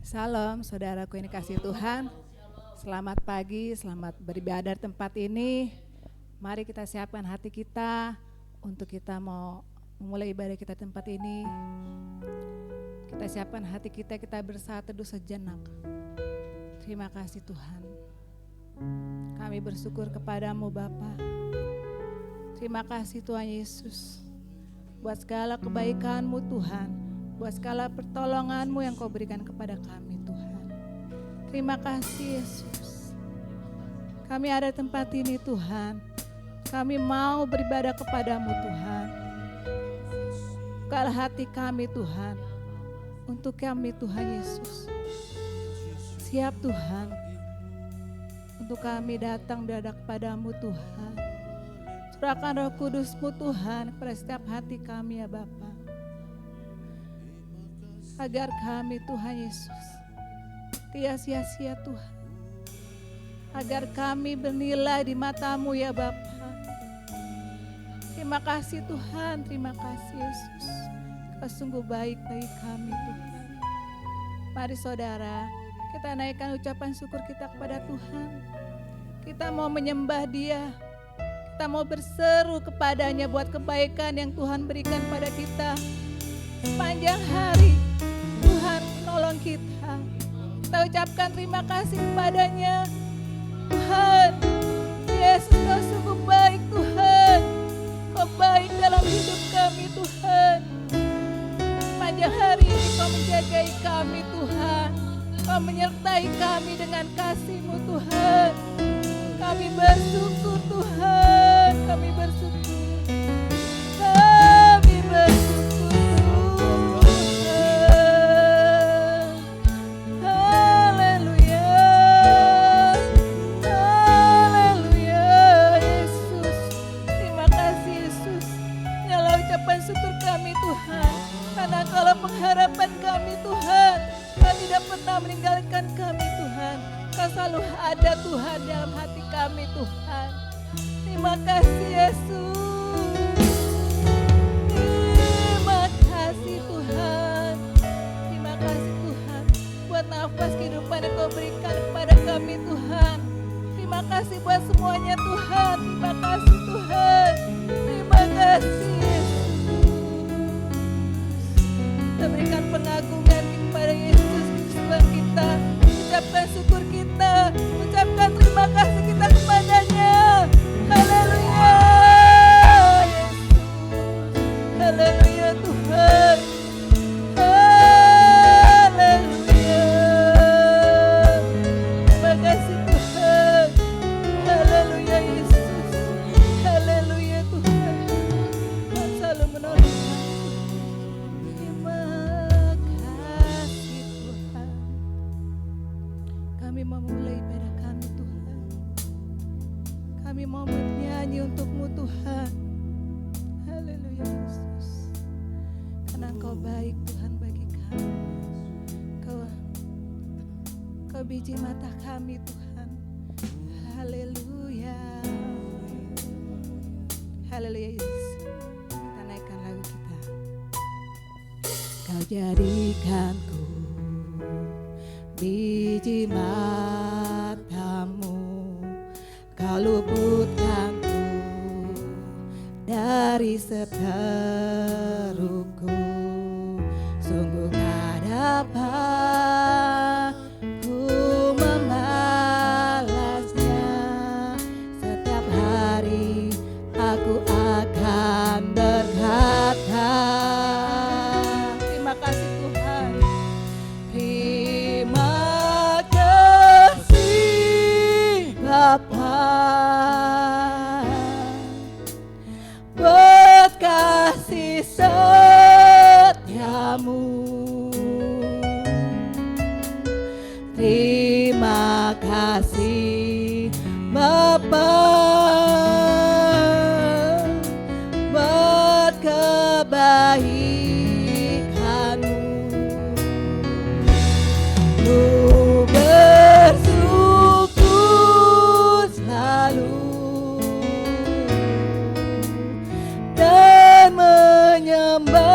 Salam saudaraku ini kasih Tuhan. Selamat pagi, selamat beribadah di tempat ini. Mari kita siapkan hati kita untuk kita mau memulai ibadah kita di tempat ini. Kita siapkan hati kita, kita bersatu teduh sejenak. Terima kasih Tuhan. Kami bersyukur kepadamu Bapa. Terima kasih Tuhan Yesus. Buat segala kebaikan-Mu Tuhan. Buat segala pertolongan-Mu yang Kau berikan kepada kami Tuhan. Terima kasih Yesus. Kami ada di tempat ini Tuhan. Kami mau beribadah kepadamu Tuhan. Bukalah hati kami Tuhan. Untuk kami Tuhan Yesus. Siap Tuhan. Untuk kami datang berada kepadamu Tuhan. Curahkan Roh Kudus-Mu Tuhan kepada setiap hati kami ya Bapa. Agar kami Tuhan Yesus tidak sia-sia Tuhan. Agar kami bernilai di mata-Mu ya Bapa. Terima kasih Tuhan, terima kasih Yesus. Kau sungguh baik bagi kami Tuhan. Mari saudara, kita naikkan ucapan syukur kita kepada Tuhan. Kita mau menyembah Dia. Kita mau berseru kepadanya buat kebaikan yang Tuhan berikan pada kita. Sepanjang hari Tuhan menolong kita. Kita ucapkan terima kasih kepadanya. Tuhan, Yesus Kau sungguh baik Tuhan. Kau baik dalam hidup kami Tuhan. Sepanjang hari ini Kau menjagai kami Tuhan. Kau menyertai kami dengan kasih-Mu Tuhan. Kami bersyukur Tuhan. Kami bersyukur. Kami bersyukur Tuhan. Haleluya. Haleluya Yesus. Terima kasih Yesus. Nyala ucapan syukur kami Tuhan. Karena Kaulah pengharapan kami Tuhan. Kau tidak pernah meninggalkan kami Tuhan. Kau selalu ada Tuhan dalam hati kami Tuhan. Terima kasih Yesus. Terima kasih Tuhan. Terima kasih Tuhan. Buat nafas kehidupan yang Kau berikan kepada kami Tuhan. Terima kasih buat semuanya Tuhan. Terima kasih Tuhan. Terima kasih Yesus. Kita berikan pengagungan kepada Yesus Tuhan kita. Ucapkan syukur kita. Ucapkan terima kasih kita kepadanya. Haleluya Yesus. Haleluya Tuhan. Haleluya. Terima kasih Tuhan. Haleluya Yesus. Haleluya Tuhan. Tuhan selalu menolong kami. Terima kasih Tuhan. Kami mau memulai ibadah kami Tuhan. Kami mau bernyanyi untuk-Mu Tuhan. Haleluya Yesus. Karena Engkau baik Tuhan bagi kami. Kau biji mata kami Tuhan. Haleluya. Haleluya Yesus. Kita naikkan lagu kita. Kau jadikanku biji mata-Mu, Kau luputkanku dari seteruku. Sungguh tak dapat ku membalasnya. Setiap hari aku akan berkata, terima kasih Tuhan. Terima kasih Bapa, buat kasih setia-Mu. Terima kasih Bapa, buat kebaikan-Mu. Ku bersyukur selalu dan menyembah-Mu.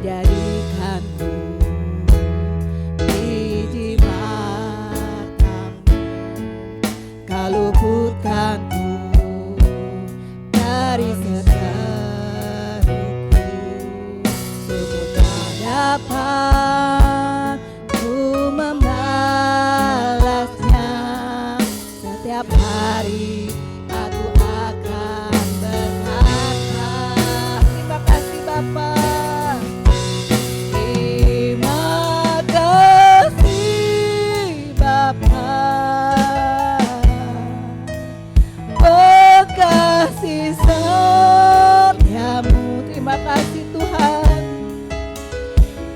jadikanku biji matamu, kau luputkanku dari seteruku. Sungguh tak dapat ku membalasnya, setiap hari aku akan berkata, terima kasih Bapa. Terima kasih Bapa, kasih setiamu. Terima kasih Tuhan.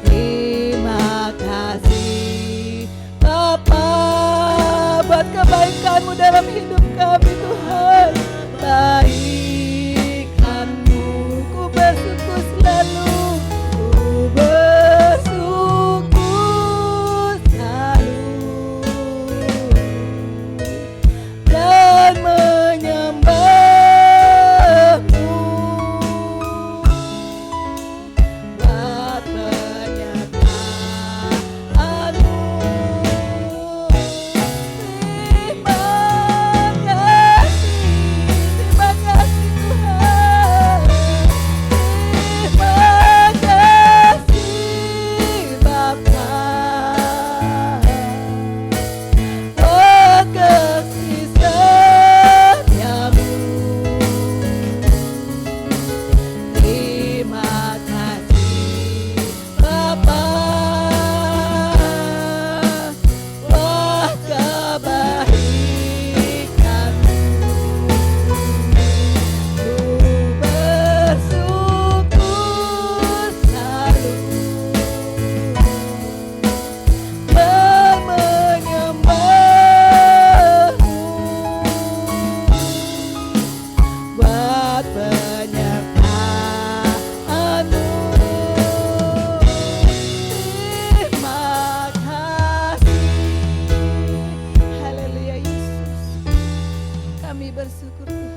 Terima kasih Bapa buat kebaikan-Mu dalam hidup kami Tuhan. Baikan-Mu ku bersyukur selalu, ku bersyukur selalu dan menyembah-Mu buat penyertaan-Mu. Terima kasih Tuhan. Terima kasih Bapa, oh kasih setiamu. Terima kasih Bapa, wah kebaikan-Mu. Ku bersyukur selalu dan menyembah-Mu buat penyertaan-Mu. Terima kasih. Haleluya Yesus, kami bersyukur Tuhan.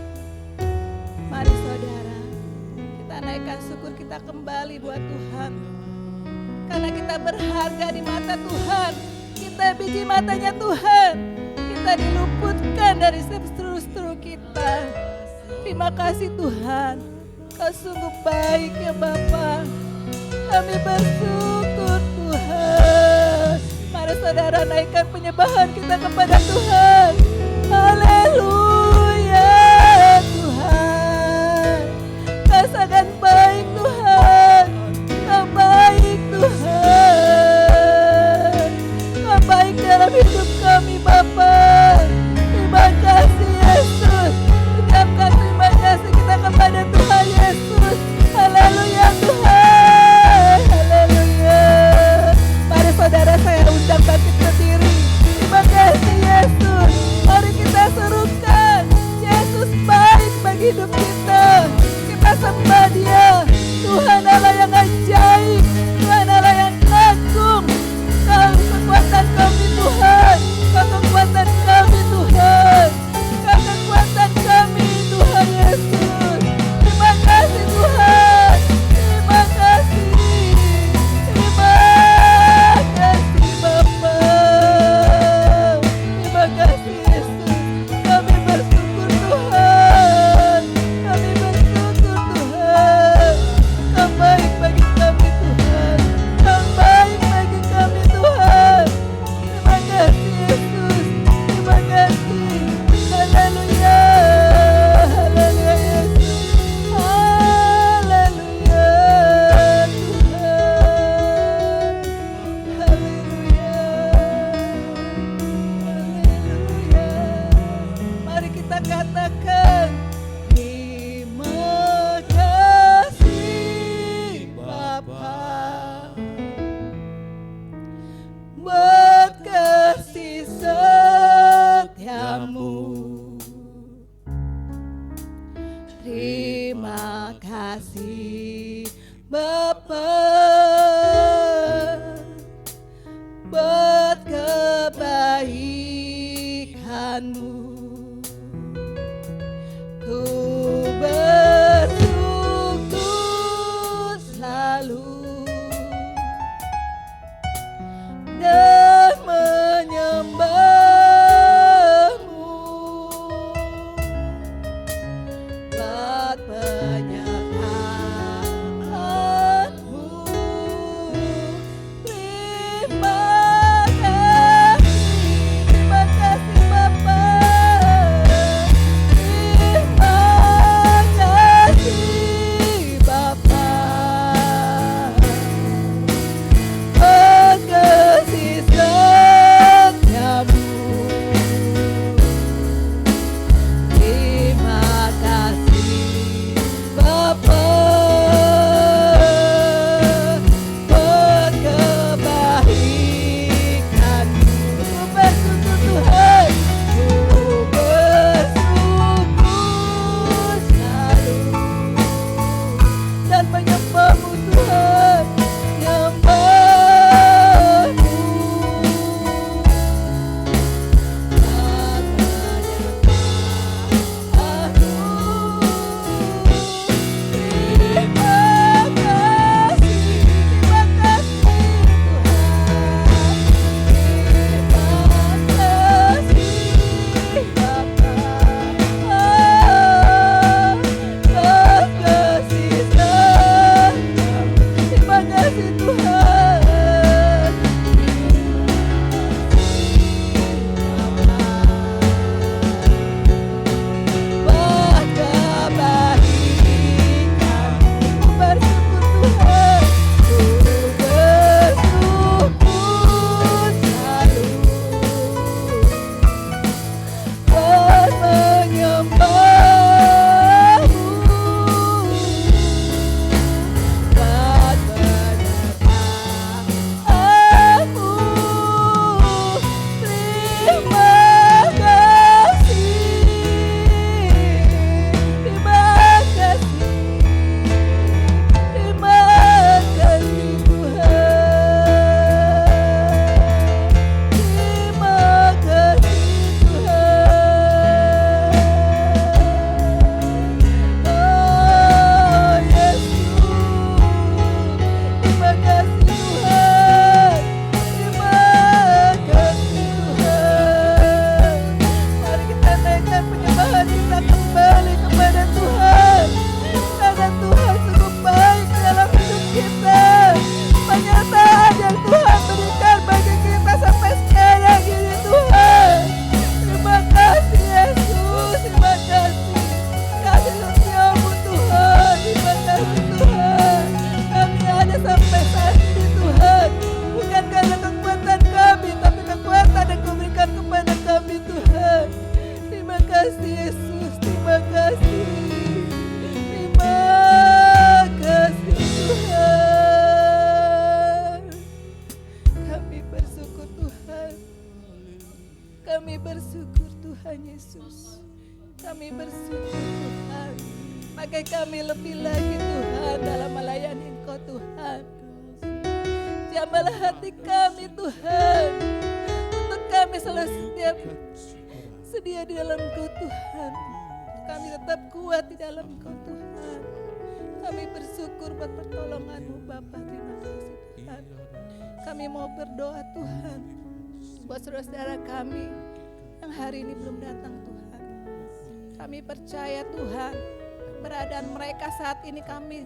Mari saudara, kita naikkan syukur kita kembali buat Tuhan, karena kita berharga di mata Tuhan. Kita biji matanya Tuhan, kita diluputkan dari seteru-seteru kita. Terima kasih Tuhan, Kau sungguh baik ya Bapa. Kami bersyukur Tuhan. Mari saudara naikkan penyembahan kita kepada Tuhan. Haleluya Tuhan, Kau sangat baik Tuhan. Kau baik Tuhan, Kau baik dalam hidup kami Bapa. Terima kasih Yesus. Ucapkan terima kasih kita kepada Tuhan Yesus. Haleluya Tuhan, haleluya. Mari saudara saya undang bangkit berdiri. Terima kasih Yesus. Mari kita serukan. Kami bersyukur Tuhan. Pakai kami lebih lagi Tuhan dalam melayani Engkau Tuhan. Jamahlah hati kami Tuhan, untuk kami selalu setiap sedia di dalam Engkau Tuhan. Kami tetap kuat di dalam Engkau Tuhan. Kami bersyukur buat pertolongan-Mu Bapa. Terima kasih Tuhan. Kami mau berdoa Tuhan buat saudara-saudara kami yang hari ini belum datang Tuhan. Kami percaya Tuhan, keberadaan mereka saat ini kami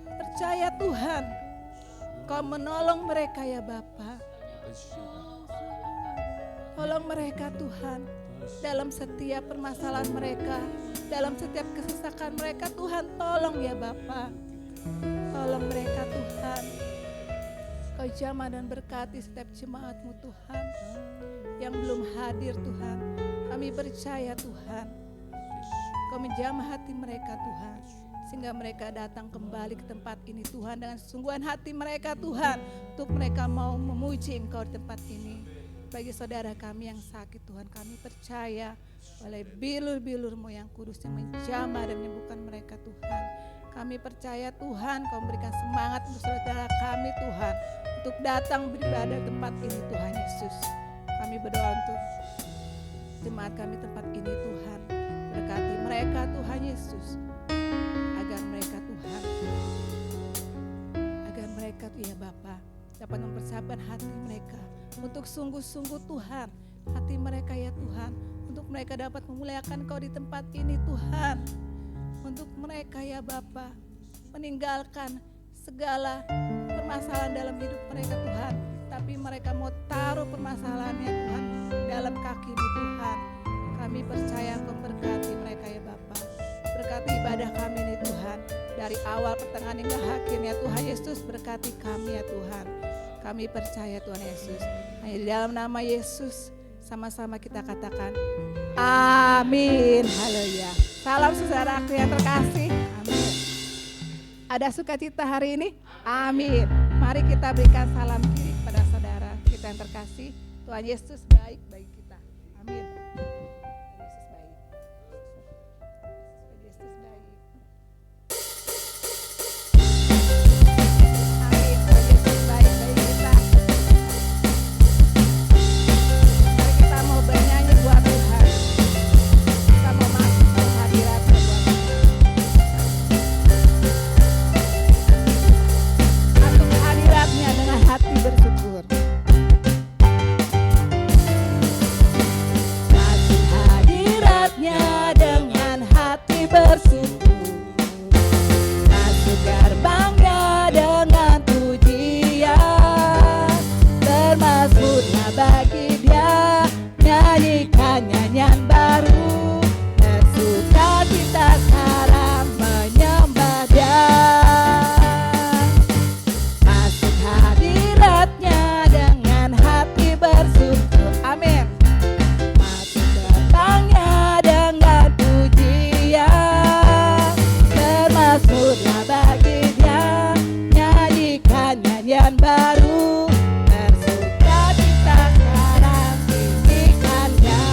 percaya Tuhan, Kau menolong mereka ya Bapa. Tolong mereka Tuhan, dalam setiap permasalahan mereka, dalam setiap kesesakan mereka Tuhan, tolong ya Bapa. Tolong mereka Tuhan. Kau jamah dan berkati setiap jemaat-Mu Tuhan yang belum hadir Tuhan. Kami percaya Tuhan, Kau menjamah hati mereka Tuhan, sehingga mereka datang kembali ke tempat ini Tuhan dengan sesungguhan hati mereka Tuhan, untuk mereka mau memuji Engkau di tempat ini. Bagi saudara kami yang sakit Tuhan, kami percaya oleh bilur-bilur-Mu yang kudus yang menjamah dan menyembuhkan mereka Tuhan. Kami percaya Tuhan, Kau memberikan semangat untuk saudara kami Tuhan, untuk datang beribadah di tempat ini Tuhan Yesus. Kami berdoa untuk jemaat kami tempat ini Tuhan, berkati mereka Tuhan Yesus, agar mereka Tuhan, agar mereka ya Bapa dapat mempersiapkan hati mereka untuk sungguh-sungguh Tuhan, hati mereka ya Tuhan, untuk mereka dapat memuliakan Kau di tempat ini Tuhan. Untuk mereka ya Bapa meninggalkan segala permasalahan dalam hidup mereka Tuhan, tapi mereka mau taruh permasalahannya Tuhan dalam kaki-Mu Tuhan. Kami percaya Kau berkati mereka ya Bapa. Berkati ibadah kami ini Tuhan, dari awal pertengahan hingga akhirnya Tuhan Yesus, berkati kami ya Tuhan. Kami percaya Tuhan Yesus. Hanya di dalam nama Yesus sama-sama kita katakan amin. Haleluya. Salam saudaraku yang terkasih. Amin. Ada sukacita hari ini? Amin. Mari kita berikan salam kiri kepada saudara kita yang terkasih. Tuhan Yesus baik bagi kita. Amin. Yesus baik. Yesus baik. Amin. Tuhan Yesus baik bagi kita. Mari kita mau bernyanyi buat Tuhan. Kita mau masuk ke hadirat-Nya buat Tuhan. Masuk hadirat-Nya dengan hati bersyukur. Masuk hadirat-Nya dengan hati bersyukur. Masuk gerbang-Nya dengan pujian. Bermazmurlah bagi Dia, nyanyikan nyanyian baru. Bersuka cita sekarang menyembah Dia. Masuk hadirat-Nya dengan hati bersyukur. Amin. Masuk gerbang-Nya dengan pujian. Bermazmurlah bagi Dia, nyanyikan nyanyian baru. Bersuka cita sekarang tinggikan Dia.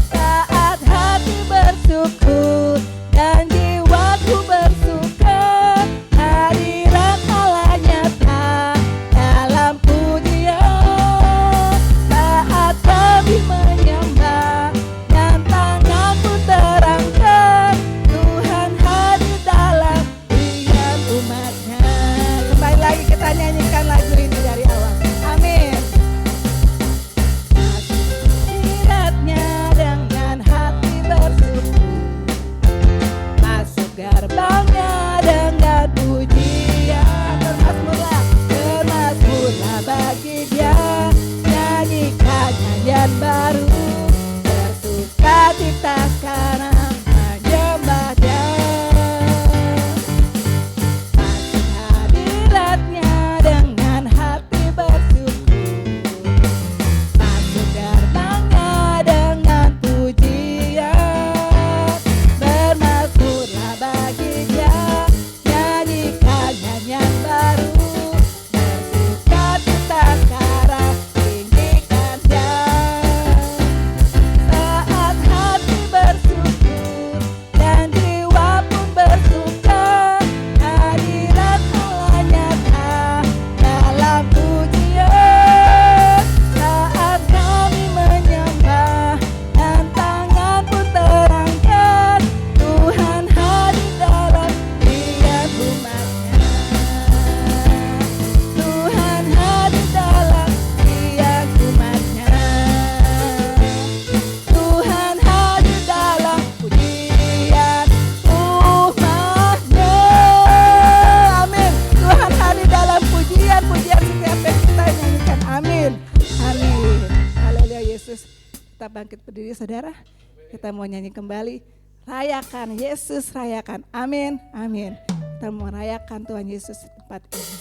Saat hati bersyukur dan jiwaku bersuka, hadirat Allah nyata dalam pujian. Saat kami menyembah dan tanganku terangkat, Tuhan hadir dalam pilihan umat-Nya. Kembali lagi kita nyanyikan lagu ini dari awal. Amin. Hadirat-Nya dengan hati bersyukur. Masuk gerbang-Nya dengan pujian. Bermazmurlah bagi Dia, nyanyikan nyanyian baru. Bersuka cita sekarang menyembah Dia. Masuk hadirat-Nya dengan Yesus. Kita bangkit berdiri saudara. Kita mau nyanyi kembali. Rayakan Yesus, rayakan. Amin, amin. Kita mau rayakan Tuhan Yesus di tempat ini.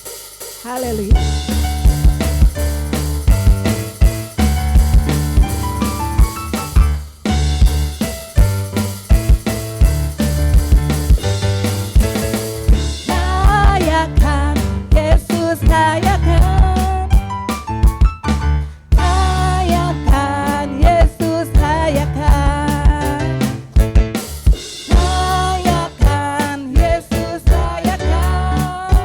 Haleluya. Rayakan Yesus, rayakan. Rayakan Yesus, rayakan. Rayakan Yesus, rayakan.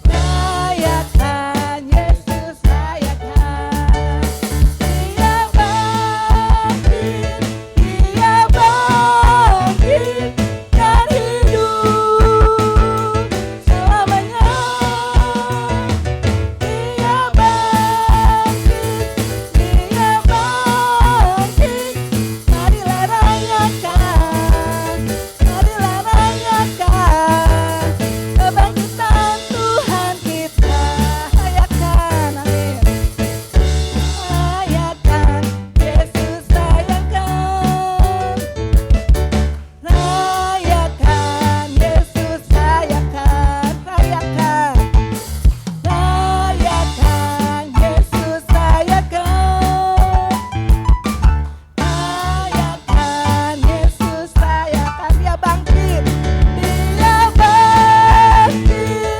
Rayakan Yesus, rayakan. Dia bangkit, Dia bangkit dan hidup selamanya. Dia bangkit, Dia bangkit. Marilah rayakan, marilah rayakan kebangkitan Tuhan kita. Rayakan, amin. Rayakan Yesus, rayakan. Rayakan Yesus, rayakan. Rayakan. Rayakan Yesus, rayakan. Rayakan Yesus, rayakan. Dia bangkit, Dia bangkit,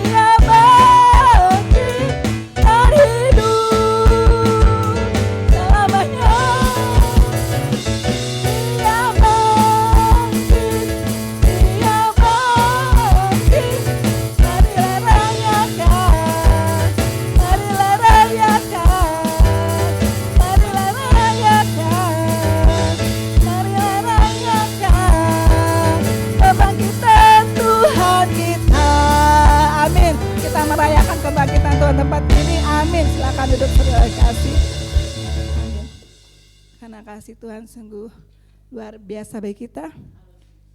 Dia bangkit dan hidup selamanya. Dia bangkit, Dia bangkit. Marilah rayakan, marilah rayakan, marilah rayakan, marilah rayakan kebangkitan Tuhan kita. Amin. Kita merayakan kebangkitan Tuhan tempat ini. Amin. Silakan duduk saudara kasih. Amin. Karena kasih Tuhan sungguh luar biasa bagi kita.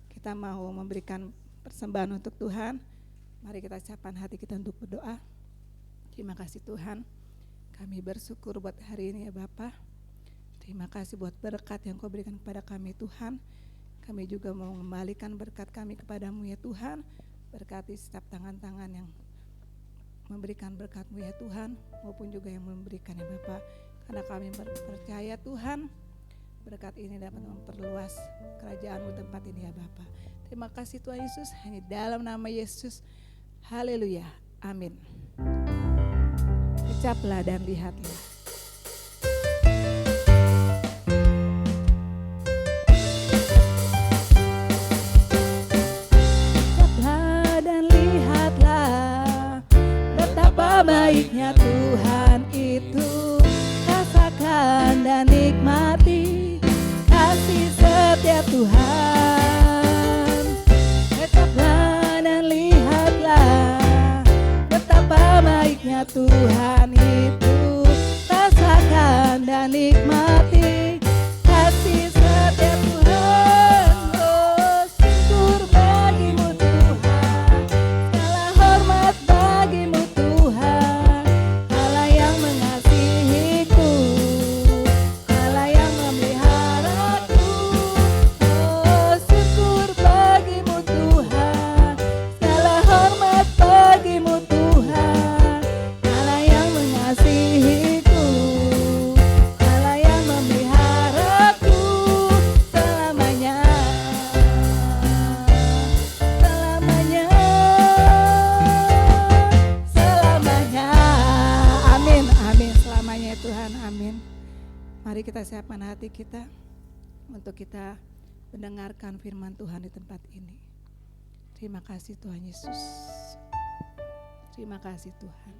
Kita mau memberikan persembahan untuk Tuhan. Mari kita siapkan hati kita untuk berdoa. Terima kasih Tuhan. Kami bersyukur buat hari ini ya Bapa. Terima kasih buat berkat yang Kau berikan kepada kami Tuhan. Kami juga mau mengembalikan berkat kami kepadamu ya Tuhan. Berkati setiap tangan-tangan yang memberikan berkat-Mu ya Tuhan, maupun juga yang memberikan ya Bapa. Karena kami percaya Tuhan, berkat ini dapat memperluas kerajaan-Mu tempat ini ya Bapa. Terima kasih Tuhan Yesus, hanya dalam nama Yesus. Haleluya, amin. Ucaplah dan lihatlah. Ucaplah dan lihatlah betapa baiknya Tuhan itu. Rasakan dan nikmati kasih setia Tuhan. Ucaplah dan lihatlah betapa baiknya Tuhan itu. Rasakan dan nikmati kasih setia Tuhan. Oh, syukur bagimu Tuhan, segala hormat bagimu Tuhan. Allah yang mengasihiku, Allah yang memeliharaku. Oh, syukur bagimu Tuhan, segala hormat bagimu Tuhan. Allah yang mengasihiku, Allah yang memeliharaku selamanya, selamanya, selamanya. Amin, amin. Selamanya ya Tuhan, amin. Mari kita siapkan hati kita untuk kita mendengarkan firman Tuhan di tempat ini. Terima kasih Tuhan Yesus. Terima kasih Tuhan.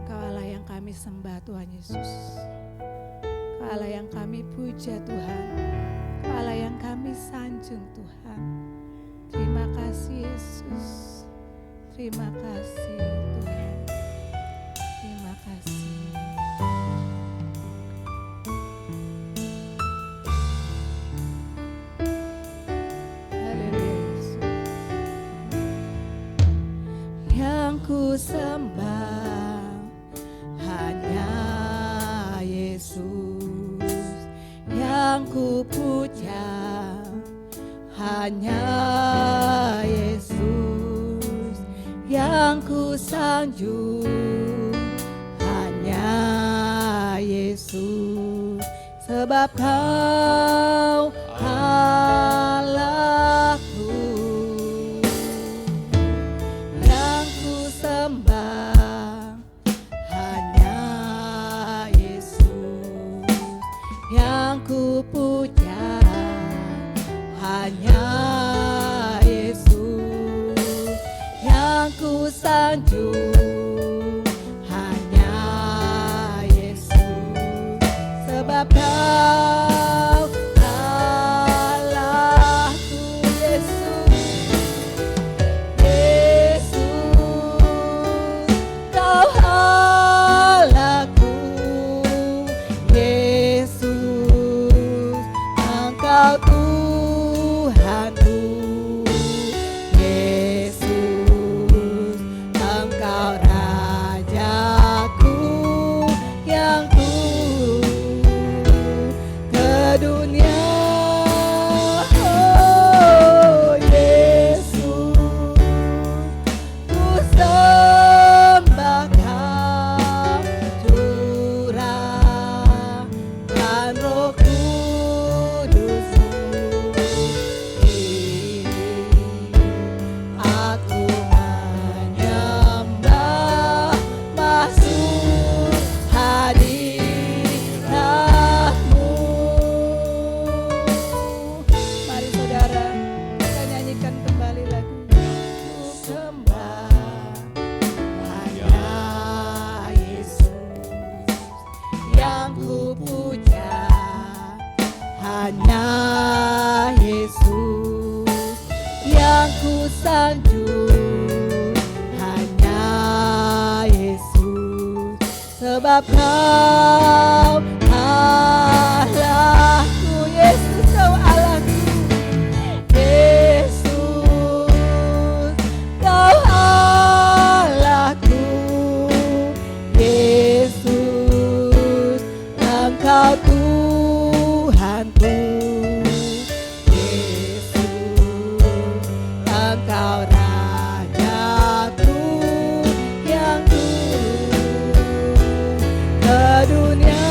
Engkau Allah yang kami sembah Tuhan Yesus. Engkau Allah yang kami puja Tuhan. Engkau Allah yang kami sanjung Tuhan. Terima kasih Yesus. Terima kasih Tuhan. Terima kasih. Haleluya Yesus. Yang ku sembah hanya yang ku puja, hanya Yesus yang ku sanjung, hanya Yesus, sebab Kau Allahku yang ku sembah, hanya Yesus yang ku puja, hanya Yesus yang ku sanjung, hanya Yesus, sebab Kau Allahku. Yesus, Yesus, Kau Allahku. Yesus, Engkau Tuhanku. Yesus, Engkau Rajaku yang turun ke dunia. Oh Yesus, ku sembah Kau, curahkan Roh Kudus-Mu. Ini aku menyembah, masuk hadirat-Mu. Mari saudara, kita nyanyikan kembali lagu Ku Sembah, hanya Yesus yang ku puja, hanya Yesus yang ku sanjung, hanya Yesus, sebab Kau Allahku. Yesus, Kau Allahku. Yesus, Kau Allahku. Yesus, Engkau Tuhanku. Yesus, Engkau Rajaku yang turun ke dunia.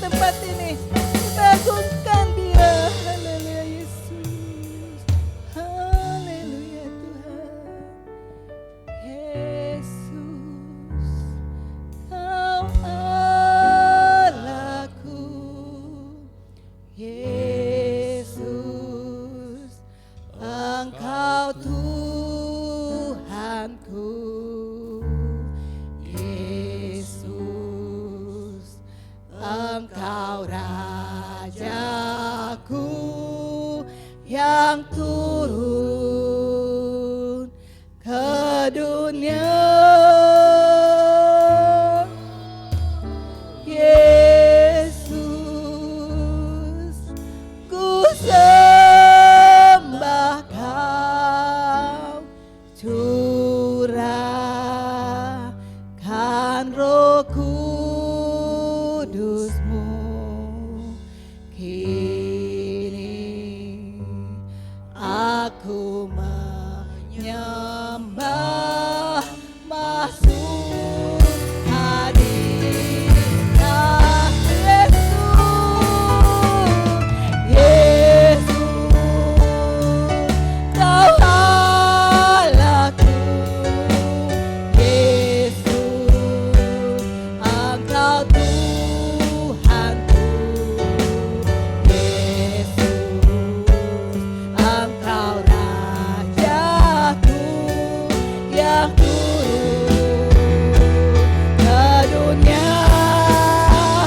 tempat ini. Kita agungkan Dia. Haleluya Yesus. Haleluya Tuhan. Yesus, Kau Allahku. Yesus, Engkau Tuhanku. Yesus, Engkau Rajaku yang turun ke dunia. Yesus, ku sembah Kau, curahkan Roh Kudus-Mu kini. Aku menyembah masuk hadirat Yesus. Yesus, Kau Allahku. Yesus, Engkau Tuhanku. Yesus, Engkau Rajaku yang turun ke dunia.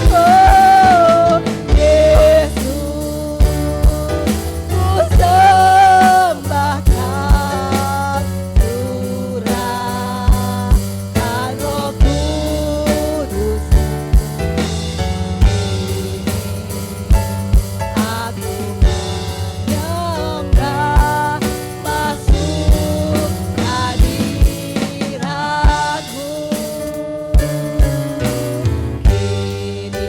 Oh, Yesus, ku sembah Kau, curahkan Roh Kudus. Aku menyembah masuk hadirat-Mu kini.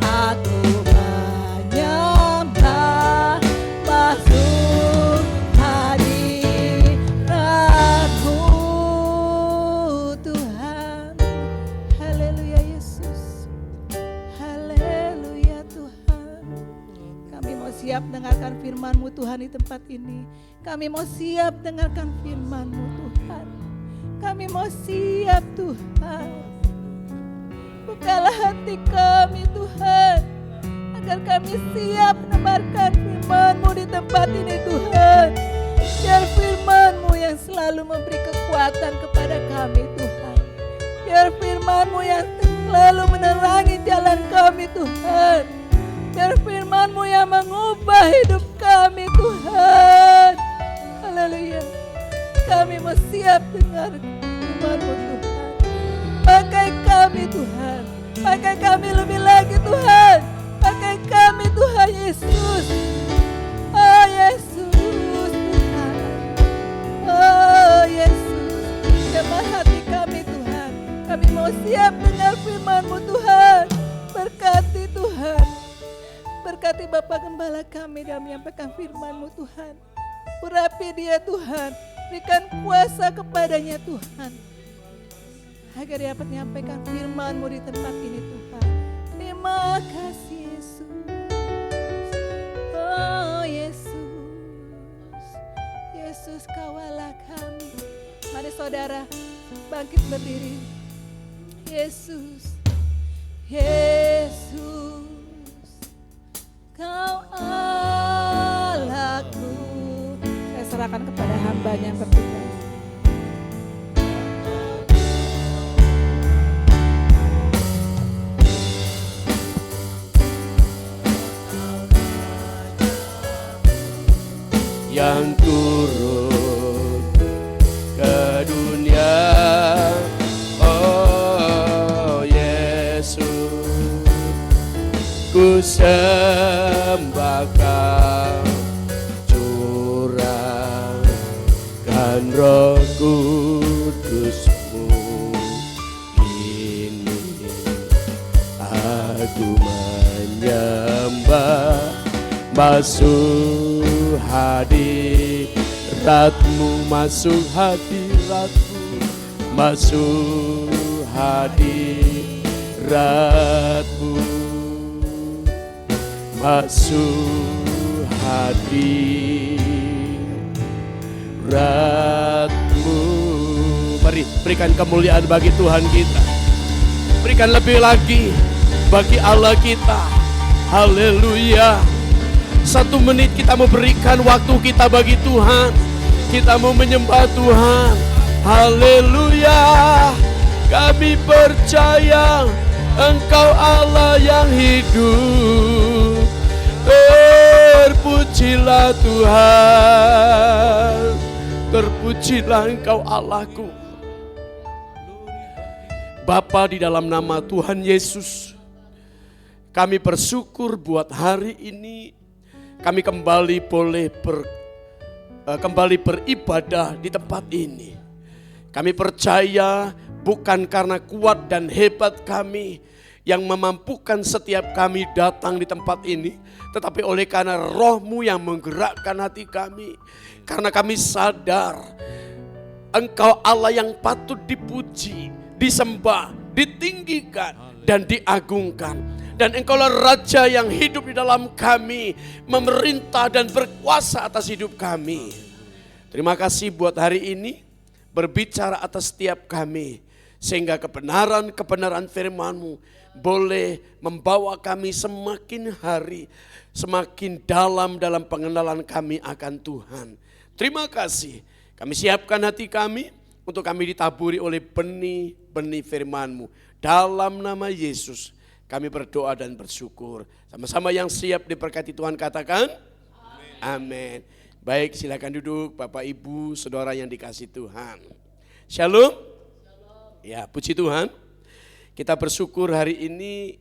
Aku menyembah masuk hadirat-Mu Tuhan. Haleluya Yesus. Haleluya Tuhan. Kami mau siap dengarkan firman-Mu Tuhan di tempat ini. Kami mau siap dengarkan firman-Mu Tuhan. Kami mau siap Tuhan. Bukalah hati kami Tuhan, agar kami siap menebarkan firman-Mu di tempat ini Tuhan. Biar firman-Mu yang selalu memberi kekuatan kepada kami Tuhan. Biar firman-Mu yang selalu menerangi jalan kami Tuhan. Biar firman-Mu yang mengubah hidup kami Tuhan. Haleluya. Kami mau siap dengar firman-Mu Tuhan. Pakai kami Tuhan. Pakai kami lebih lagi Tuhan. Pakai kami Tuhan Yesus. Oh Yesus Tuhan. Oh Yesus. Jamah hati kami Tuhan. Kami mau siap dengar firman-Mu Tuhan. Berkati Tuhan. Berkati Bapak Gembala kami dalam menyampaikan firman-Mu Tuhan. Urapi dia Tuhan. Berikan kuasa kepadanya Tuhan. Agar dia dapat menyampaikan firman-Mu di tempat ini Tuhan. Terima kasih Yesus. Oh Yesus. Yesus kawalah kami. Mari saudara bangkit berdiri. Yesus. Yesus. Kau Allahku. Saya serahkan kepada hamba-Nya yang bertugas. Yang turun ke dunia, oh Yesus, ku sembah Kau, curahkan Roh Kudus-Mu ini. Aku menyembah masuk hadirat-Mu, masuk hadirat-Mu, masuk hadirat suratmu masuk hadiratmu. Mari berikan kemuliaan bagi Tuhan kita. Berikan lebih lagi bagi Allah kita. Haleluya. 1 menit kita mau berikan waktu kita bagi Tuhan. Kita mau menyembah Tuhan. Haleluya. Kami percaya Engkau Allah yang hidup. Terpujilah Tuhan. Terpujilah Engkau Allahku. Bapa, di dalam nama Tuhan Yesus, kami bersyukur buat hari ini kami kembali boleh kembali beribadah di tempat ini. Kami percaya bukan karena kuat dan hebat kami yang memampukan setiap kami datang di tempat ini, tetapi oleh karena Roh-Mu yang menggerakkan hati kami. Karena kami sadar Engkau Allah yang patut dipuji, disembah, ditinggikan, dan diagungkan. Dan Engkaulah Raja yang hidup di dalam kami, memerintah dan berkuasa atas hidup kami. Terima kasih buat hari ini, berbicara atas setiap kami, sehingga kebenaran-kebenaran firman-Mu boleh membawa kami semakin hari, semakin dalam pengenalan kami akan Tuhan. Terima kasih, kami siapkan hati kami untuk kami ditaburi oleh benih-benih firman-Mu. Dalam nama Yesus kami berdoa dan bersyukur. Sama-sama yang siap diberkati Tuhan katakan amin. Baik, silakan duduk Bapak Ibu Saudara yang dikasihi Tuhan. Shalom. Ya, puji Tuhan. Kita bersyukur hari ini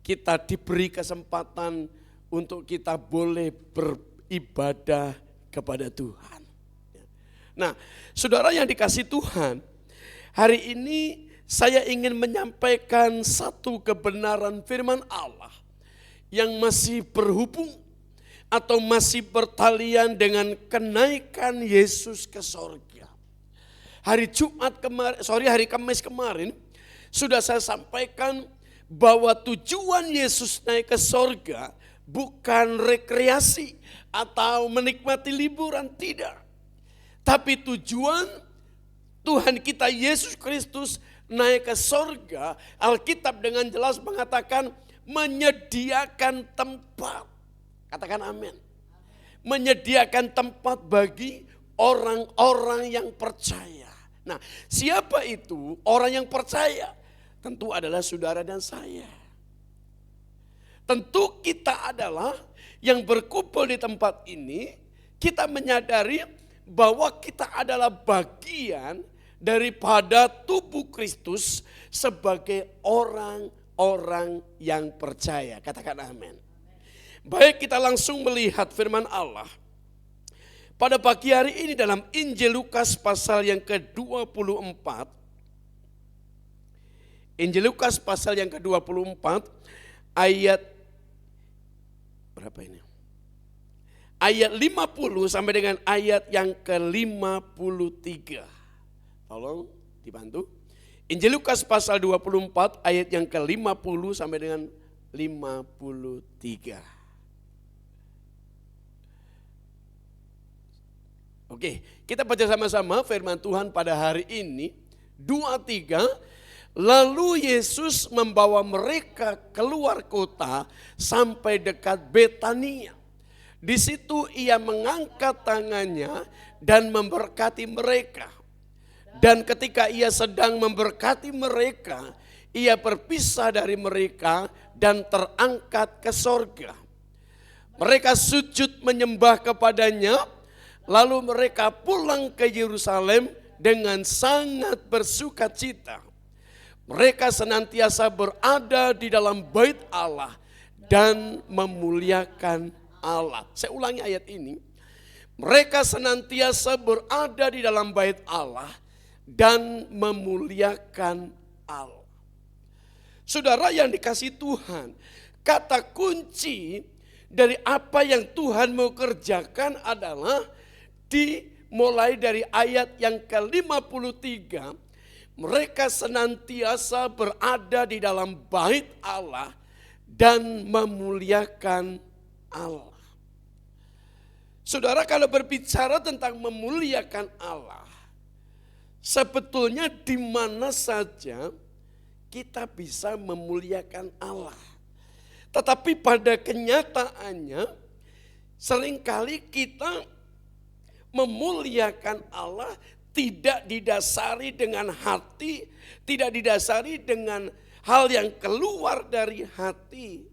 kita diberi kesempatan untuk kita boleh beribadah kepada Tuhan. Nah, saudara yang dikasihi Tuhan, hari ini saya ingin menyampaikan satu kebenaran firman Allah yang masih berhubung atau masih bertalian dengan kenaikan Yesus ke sorga. Hari Kamis kemarin sudah saya sampaikan bahwa tujuan Yesus naik ke sorga bukan rekreasi atau menikmati liburan, tidak. Tapi tujuan Tuhan kita Yesus Kristus naik ke sorga, Alkitab dengan jelas mengatakan menyediakan tempat. Katakan amin. Menyediakan tempat bagi orang-orang yang percaya. Nah, siapa itu orang yang percaya? Tentu adalah saudara dan saya. Tentu kita adalah yang berkumpul di tempat ini, kita menyadari bahwa kita adalah bagian daripada tubuh Kristus sebagai orang-orang yang percaya. Katakan amin. Baik, kita langsung melihat firman Allah. Pada pagi hari ini dalam Injil Lukas pasal yang ke-24. Injil Lukas pasal yang ke-24 ayat berapa ini? Ayat 50 sampai dengan ayat yang ke-53. Tolong dibantu. Injil Lukas pasal 24 ayat yang ke-50 sampai dengan 53. Oke, kita baca sama-sama firman Tuhan pada hari ini. 2-3. Lalu Yesus membawa mereka keluar kota sampai dekat Betania. Di situ ia mengangkat tangannya dan memberkati mereka. Dan ketika ia sedang memberkati mereka, ia berpisah dari mereka dan terangkat ke sorga. Mereka sujud menyembah kepadanya, lalu mereka pulang ke Yerusalem dengan sangat bersukacita. Mereka senantiasa berada di dalam bait Allah dan memuliakan Allah. Saya ulangi ayat ini. Mereka senantiasa berada di dalam bait Allah dan memuliakan Allah. Saudara yang dikasihi Tuhan, kata kunci dari apa yang Tuhan mau kerjakan adalah dimulai dari ayat yang ke-53. mereka senantiasa berada di dalam bait Allah dan memuliakan Allah. Saudara, kalau berbicara tentang memuliakan Allah, sebetulnya di mana saja kita bisa memuliakan Allah. Tetapi pada kenyataannya seringkali kita memuliakan Allah tidak didasari dengan hati, tidak didasari dengan hal yang keluar dari hati.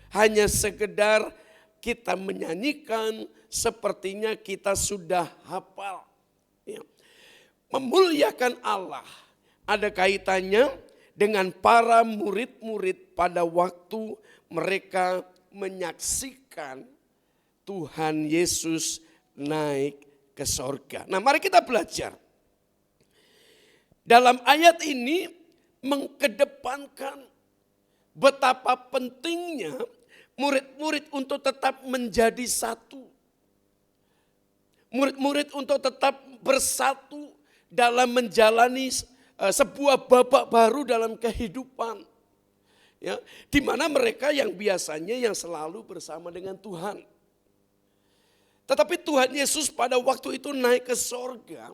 Hanya sekedar kita menyanyikan sepertinya kita sudah hafal. Ya. Memuliakan Allah ada kaitannya dengan para murid-murid pada waktu mereka menyaksikan Tuhan Yesus naik ke sorga. Nah, mari kita belajar. Dalam ayat ini mengkedepankan betapa pentingnya murid-murid untuk tetap menjadi satu. Murid-murid untuk tetap bersatu dalam menjalani sebuah babak baru dalam kehidupan. Ya, di mana mereka yang biasanya yang selalu bersama dengan Tuhan. Tetapi Tuhan Yesus pada waktu itu naik ke sorga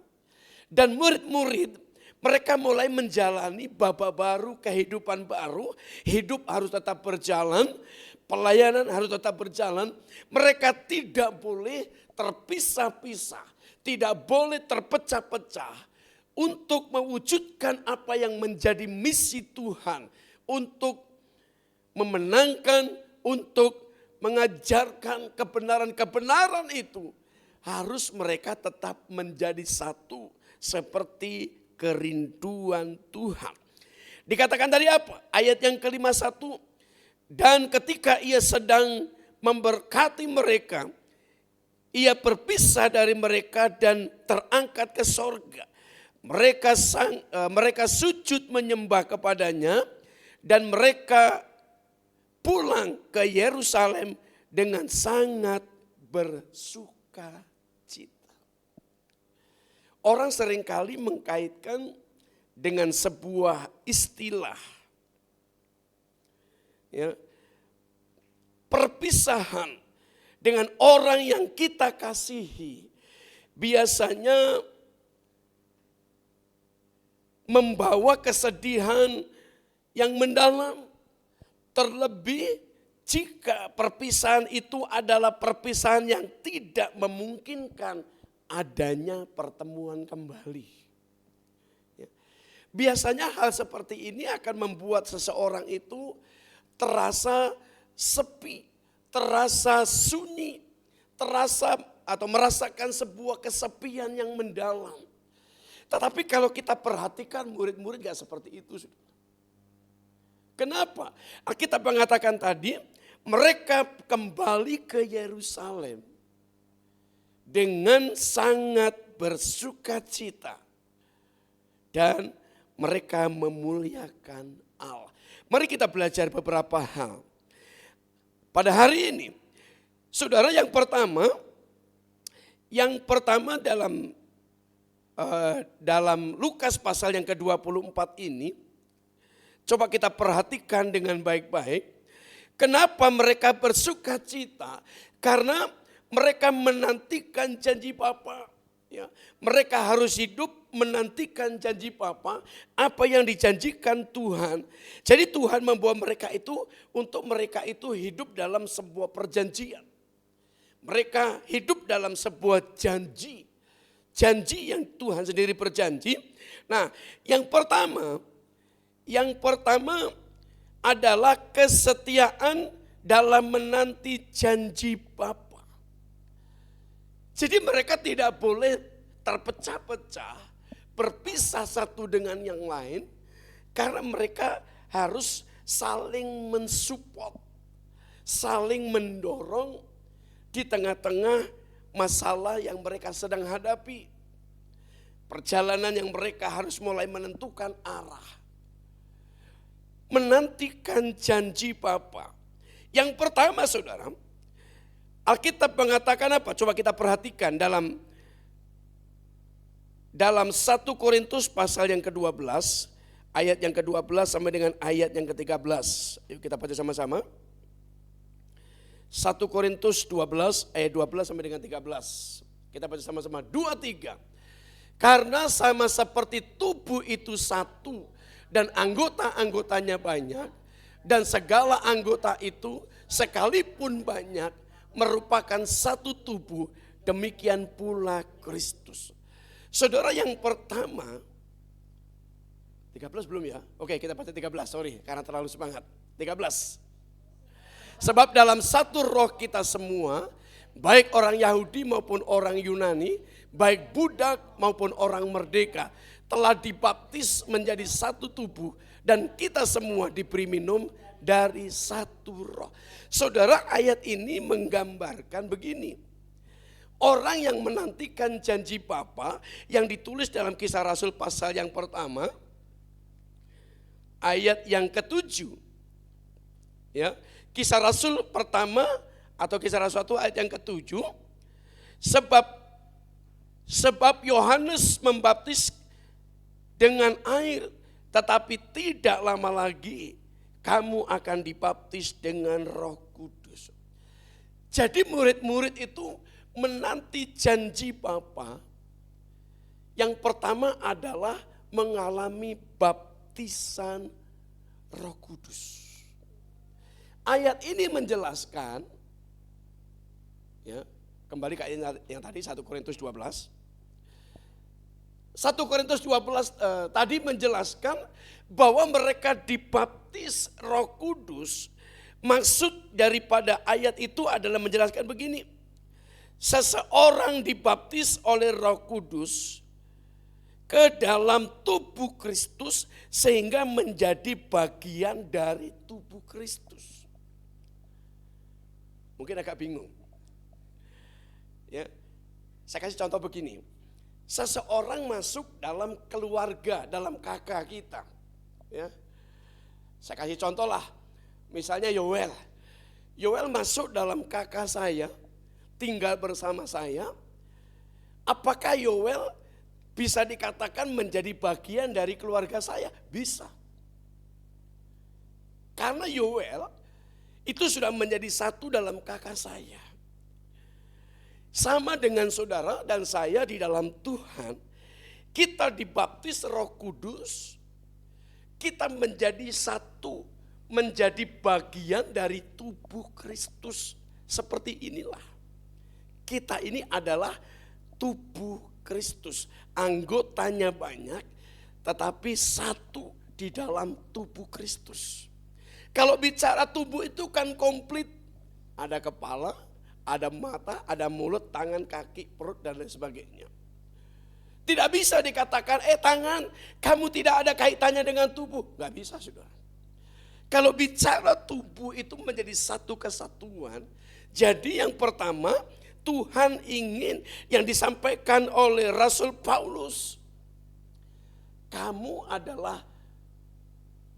dan murid-murid mereka mulai menjalani babak baru, kehidupan baru, hidup harus tetap berjalan, pelayanan harus tetap berjalan. Mereka tidak boleh terpisah-pisah, tidak boleh terpecah-pecah untuk mewujudkan apa yang menjadi misi Tuhan, untuk memenangkan, untuk mengajarkan kebenaran-kebenaran itu. Harus mereka tetap menjadi satu seperti kerinduan Tuhan. Dikatakan tadi apa? Ayat yang ke-51. Dan ketika ia sedang memberkati mereka, ia berpisah dari mereka dan terangkat ke sorga. Mereka sujud menyembah kepadanya dan mereka pulang ke Yerusalem dengan sangat bersuka cita. Orang seringkali mengkaitkan dengan sebuah istilah. Ya, perpisahan dengan orang yang kita kasihi biasanya membawa kesedihan yang mendalam. Terlebih jika perpisahan itu adalah perpisahan yang tidak memungkinkan adanya pertemuan kembali. Ya. Biasanya hal seperti ini akan membuat seseorang itu terasa sepi, terasa sunyi, terasa atau merasakan sebuah kesepian yang mendalam. Tetapi kalau kita perhatikan murid-murid gak seperti itu. Kenapa? Alkitab mengatakan tadi, mereka kembali ke Yerusalem dengan sangat bersuka cita. Dan mereka memuliakan Allah. Mari kita belajar beberapa hal. Pada hari ini, saudara, yang pertama dalam Lukas pasal yang ke-24 ini, coba kita perhatikan dengan baik-baik. Kenapa mereka bersuka cita? Karena mereka menantikan janji Bapa. Ya, mereka harus hidup menantikan janji Bapa, apa yang dijanjikan Tuhan. Jadi Tuhan membawa mereka itu untuk mereka itu hidup dalam sebuah perjanjian. Mereka hidup dalam sebuah janji. Janji yang Tuhan sendiri berjanji. Nah, yang pertama adalah kesetiaan dalam menanti janji Bapa. Jadi mereka tidak boleh terpecah-pecah, berpisah satu dengan yang lain, karena mereka harus saling mensupport, saling mendorong di tengah-tengah masalah yang mereka sedang hadapi. Perjalanan yang mereka harus mulai menentukan arah. Menantikan janji Bapa. Yang pertama, saudara, Alkitab mengatakan apa? Coba kita perhatikan dalam dalam 1 Korintus pasal yang ke-12, ayat yang ke-12 sampai dengan ayat yang ke-13. Yuk kita baca sama-sama. 1 Korintus 12 ayat 12 sampai dengan 13. Kita baca sama-sama 2, 3. Karena sama seperti tubuh itu satu dan anggota-anggotanya banyak, dan segala anggota itu sekalipun banyak merupakan satu tubuh, demikian pula Kristus. Saudara, yang pertama, 13 belum ya? Oke, kita baca 13, sorry karena terlalu semangat. 13. Sebab dalam satu roh kita semua, baik orang Yahudi maupun orang Yunani, baik budak maupun orang merdeka, telah dibaptis menjadi satu tubuh, dan kita semua diberi minum dari satu roh. Saudara, ayat ini menggambarkan begini. Orang yang menantikan janji Bapa yang ditulis dalam Kisah Rasul pasal yang pertama, ayat yang ke-7. Ya, Kisah Rasul pertama atau Kisah Rasul 1 ayat yang ke-7. Sebab Yohanes membaptis dengan air, tetapi tidak lama lagi kamu akan dibaptis dengan Roh Kudus. Jadi murid-murid itu menanti janji Bapa. Yang pertama adalah mengalami baptisan Roh Kudus. Ayat ini menjelaskan, ya, kembali ke ayat yang tadi 1 Korintus 12. 1 Korintus 12 tadi menjelaskan bahwa mereka dibaptis Roh Kudus. Maksud daripada ayat itu adalah menjelaskan begini. Seseorang dibaptis oleh Roh Kudus ke dalam tubuh Kristus sehingga menjadi bagian dari tubuh Kristus. Mungkin agak bingung. Ya, saya kasih contoh begini. Seseorang masuk dalam keluarga, dalam kakak kita. Ya, saya kasih contoh lah. Misalnya Yoel. Yoel masuk dalam kakak saya, tinggal bersama saya. Apakah Yoel bisa dikatakan menjadi bagian dari keluarga saya? Bisa. Karena Yoel itu sudah menjadi satu dalam kakak saya. Sama dengan saudara dan saya di dalam Tuhan, kita dibaptis Roh Kudus, kita menjadi satu, menjadi bagian dari tubuh Kristus. Seperti inilah. Kita ini adalah tubuh Kristus. Anggotanya banyak, tetapi satu di dalam tubuh Kristus. Kalau bicara tubuh itu kan komplit. Ada kepala, ada mata, ada mulut, tangan, kaki, perut, dan lain sebagainya. Tidak bisa dikatakan, tangan, kamu tidak ada kaitannya dengan tubuh. Gak bisa, saudara. Kalau bicara tubuh itu menjadi satu kesatuan. Jadi yang pertama, Tuhan ingin yang disampaikan oleh Rasul Paulus. Kamu adalah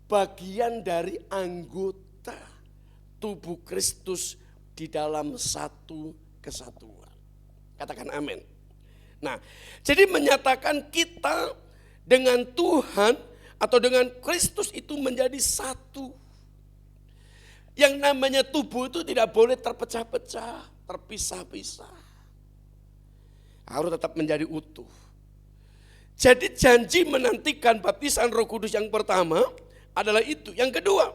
bagian dari anggota tubuh Kristus di dalam satu kesatuan. Katakan amin. Nah, jadi menyatakan kita dengan Tuhan atau dengan Kristus itu menjadi satu. Yang namanya tubuh itu tidak boleh terpecah-pecah, terpisah-pisah. Harus tetap menjadi utuh. Jadi janji menantikan baptisan Roh Kudus yang pertama adalah itu. Yang kedua,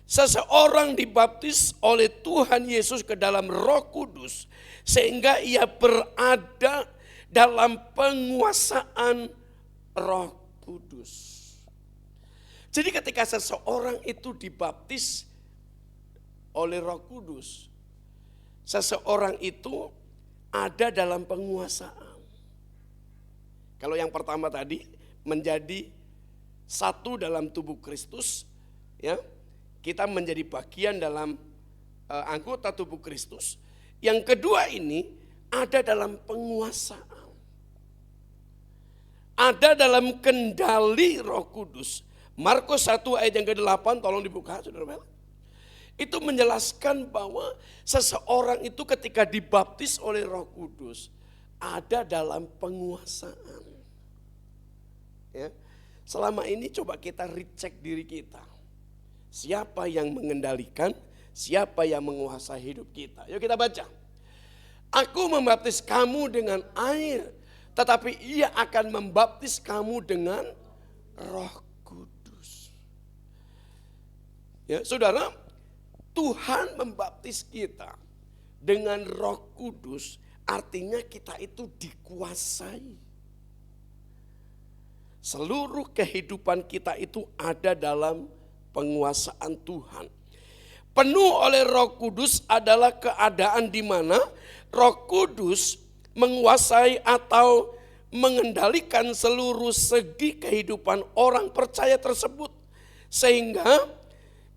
seseorang dibaptis oleh Tuhan Yesus ke dalam Roh Kudus sehingga ia berada dalam penguasaan Roh Kudus. Jadi ketika seseorang itu dibaptis oleh Roh Kudus, seseorang itu ada dalam penguasaan. Kalau yang pertama tadi menjadi satu dalam tubuh Kristus, ya, kita menjadi bagian dalam anggota tubuh Kristus. Yang kedua ini ada dalam penguasaan. Ada dalam kendali Roh Kudus. Markus 1 ayat yang ke-8, tolong dibuka saudara. Itu menjelaskan bahwa seseorang itu ketika dibaptis oleh Roh Kudus ada dalam penguasaan. Ya. Selama ini coba kita recheck diri kita. Siapa yang mengendalikan, siapa yang menguasai hidup kita. Yuk kita baca. Aku membaptis kamu dengan air, tetapi ia akan membaptis kamu dengan Roh Kudus. Ya, saudara, Tuhan membaptis kita dengan Roh Kudus, artinya kita itu dikuasai. Seluruh kehidupan kita itu ada dalam penguasaan Tuhan. Penuh oleh Roh Kudus adalah keadaan di mana Roh Kudus menguasai atau mengendalikan seluruh segi kehidupan orang percaya tersebut. Sehingga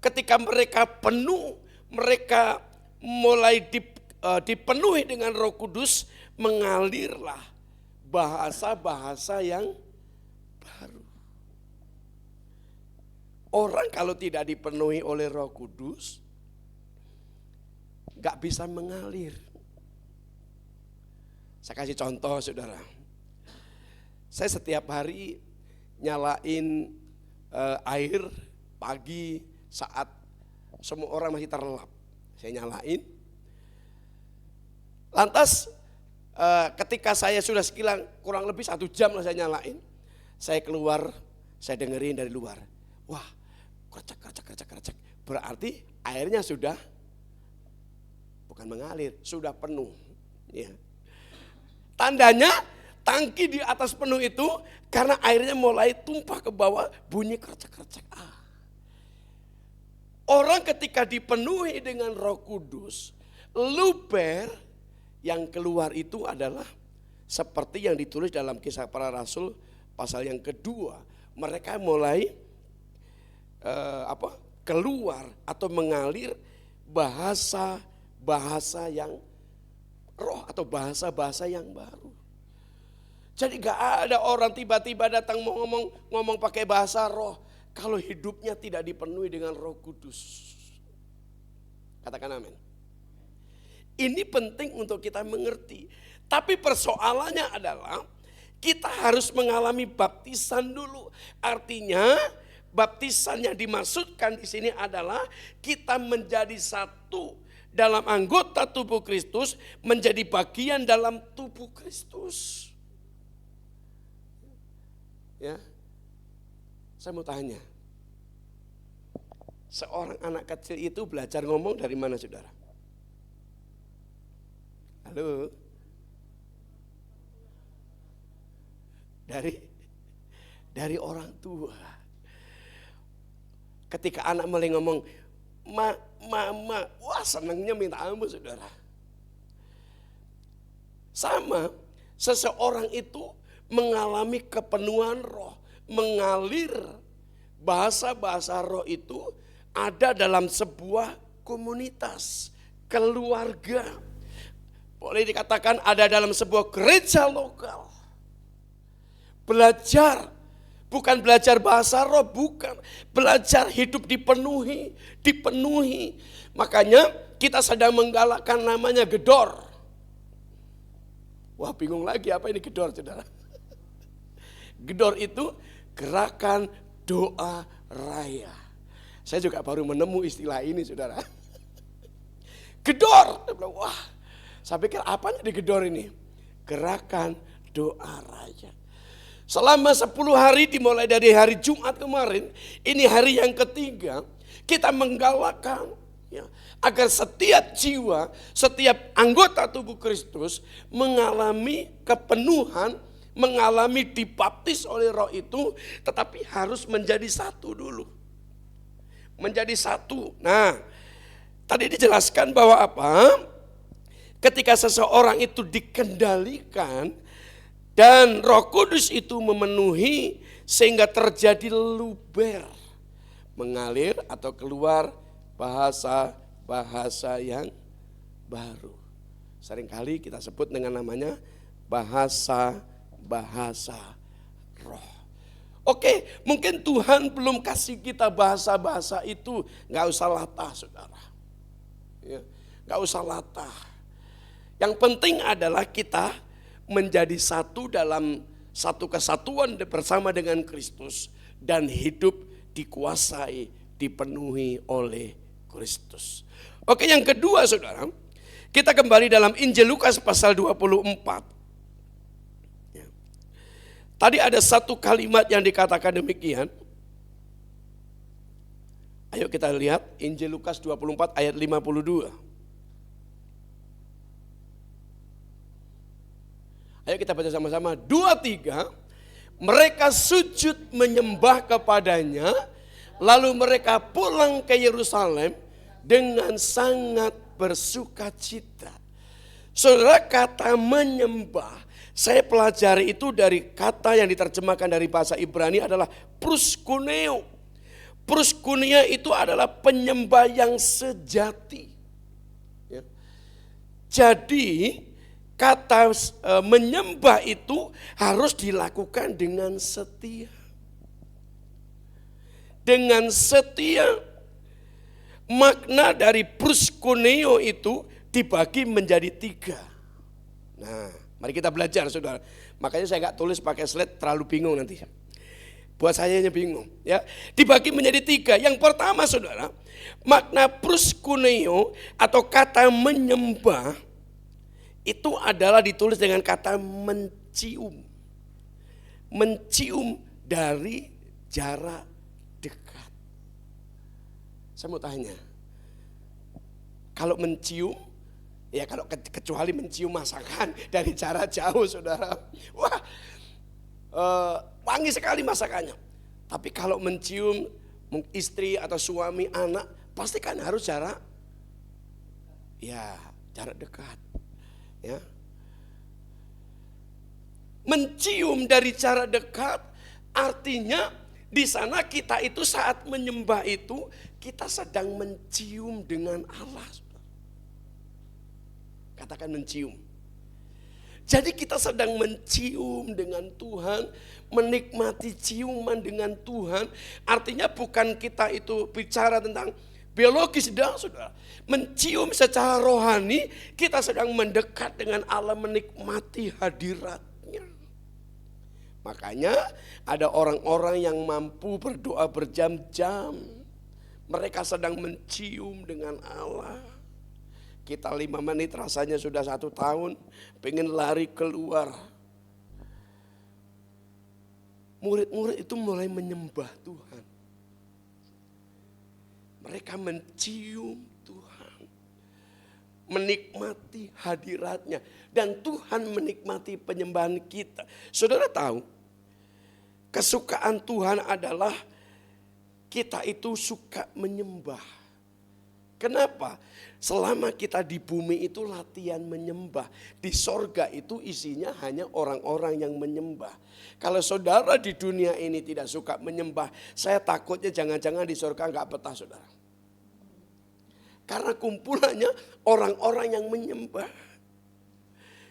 ketika mereka penuh, mereka mulai dipenuhi dengan Roh Kudus, mengalirlah bahasa-bahasa yang baru. Orang kalau tidak dipenuhi oleh Roh Kudus, gak bisa mengalir. Saya kasih contoh, saudara. Saya setiap hari nyalain air pagi saat semua orang masih terlelap. Saya nyalain. Lantas ketika saya sudah sekilang kurang lebih 1 jam lah saya nyalain. Saya keluar, saya dengerin dari luar. Wah, keracak. Berarti airnya sudah bukan mengalir, sudah penuh. Ya. Tandanya tangki di atas penuh itu karena airnya mulai tumpah ke bawah, bunyi keracak. Orang ketika dipenuhi dengan Roh Kudus, luber yang keluar itu adalah seperti yang ditulis dalam Kisah Para Rasul pasal yang kedua. Mereka mulai keluar atau mengalir bahasa yang roh atau bahasa-bahasa yang baru. Jadi gak ada orang tiba-tiba datang mau ngomong pakai bahasa roh kalau hidupnya tidak dipenuhi dengan Roh Kudus. Katakan amin. Ini penting untuk kita mengerti. Tapi persoalannya adalah kita harus mengalami baptisan dulu. Artinya baptisan yang dimaksudkan di sini adalah kita menjadi satu dalam anggota tubuh Kristus, menjadi bagian dalam tubuh Kristus. Ya, saya mau tanya, seorang anak kecil itu belajar ngomong dari mana, saudara? Halo? Dari orang tua. Ketika anak mulai ngomong, mama, wah senangnya minta ampun, saudara. Sama, seseorang itu mengalami kepenuhan roh, mengalir bahasa-bahasa roh itu ada dalam sebuah komunitas, keluarga. Boleh dikatakan ada dalam sebuah gereja lokal. Belajar, bukan belajar bahasa roh, bukan. Belajar hidup dipenuhi. Makanya kita sedang menggalakkan namanya gedor. Wah, bingung lagi apa ini gedor, saudara. Gedor itu gerakan doa raya. Saya juga baru menemu istilah ini, saudara. Gedor. Wah, saya pikir apa nih di gedor ini? Gerakan doa raya. Selama 10 hari dimulai dari hari Jumat kemarin, ini hari yang ketiga, kita menggalakkan ya, agar setiap jiwa, setiap anggota tubuh Kristus mengalami kepenuhan, mengalami dibaptis oleh roh itu, tetapi harus menjadi satu dulu. Menjadi satu. Nah, tadi dijelaskan bahwa apa? Ketika seseorang itu dikendalikan dan Roh Kudus itu memenuhi sehingga terjadi luber, mengalir atau keluar bahasa-bahasa yang baru. Seringkali kita sebut dengan namanya bahasa roh. Oke, mungkin Tuhan belum kasih kita bahasa-bahasa itu, gak usah latah, saudara. Ya, gak usah latah. Yang penting adalah kita menjadi satu dalam satu kesatuan bersama dengan Kristus dan hidup dikuasai, dipenuhi oleh Kristus. Oke, yang kedua saudara, kita kembali dalam Injil Lukas pasal 24. Ya. Tadi ada satu kalimat yang dikatakan demikian. Ayo kita lihat Injil Lukas 24 ayat 52. Ayo kita baca sama-sama. 2, 3. Mereka sujud menyembah kepadanya, lalu mereka pulang ke Yerusalem dengan sangat bersukacita. Saudara, kata menyembah, saya pelajari itu dari kata yang diterjemahkan dari bahasa Ibrani adalah proskuneo. Proskuneo itu adalah penyembah yang sejati. Ya. Jadi kata menyembah itu harus dilakukan dengan setia. Dengan setia. Makna dari proskuneo itu dibagi menjadi 3. Nah, mari kita belajar saudara. Makanya saya gak tulis pakai slide, terlalu bingung nanti. Buat saya hanya bingung. Ya, dibagi menjadi 3. Yang pertama saudara, makna proskuneo atau kata menyembah itu adalah ditulis dengan kata mencium. Mencium dari jarak dekat. Saya mau tanya, kalau mencium, ya kalau kecuali mencium masakan dari jarak jauh saudara, wah wangi sekali masakannya. Tapi kalau mencium istri atau suami, anak, pasti kan harus jarak dekat. Ya. Mencium dari jarak dekat artinya di sana kita itu saat menyembah itu kita sedang mencium dengan Allah. Katakan mencium. Jadi kita sedang mencium dengan Tuhan, menikmati ciuman dengan Tuhan. Artinya bukan kita itu bicara tentang biologis, saudara. Mencium secara rohani, kita sedang mendekat dengan Allah, menikmati hadiratnya. Makanya ada orang-orang yang mampu berdoa berjam-jam. Mereka sedang mencium dengan Allah. Kita 5 menit rasanya sudah 1 tahun, pengen lari keluar. Murid-murid itu mulai menyembah Tuhan. Mereka mencium Tuhan, menikmati hadiratnya, dan Tuhan menikmati penyembahan kita. Saudara tahu, kesukaan Tuhan adalah kita itu suka menyembah. Kenapa? Selama kita di bumi itu latihan menyembah. Di sorga itu isinya hanya orang-orang yang menyembah. Kalau saudara di dunia ini tidak suka menyembah, saya takutnya jangan-jangan di sorga enggak betah saudara. Karena kumpulannya orang-orang yang menyembah.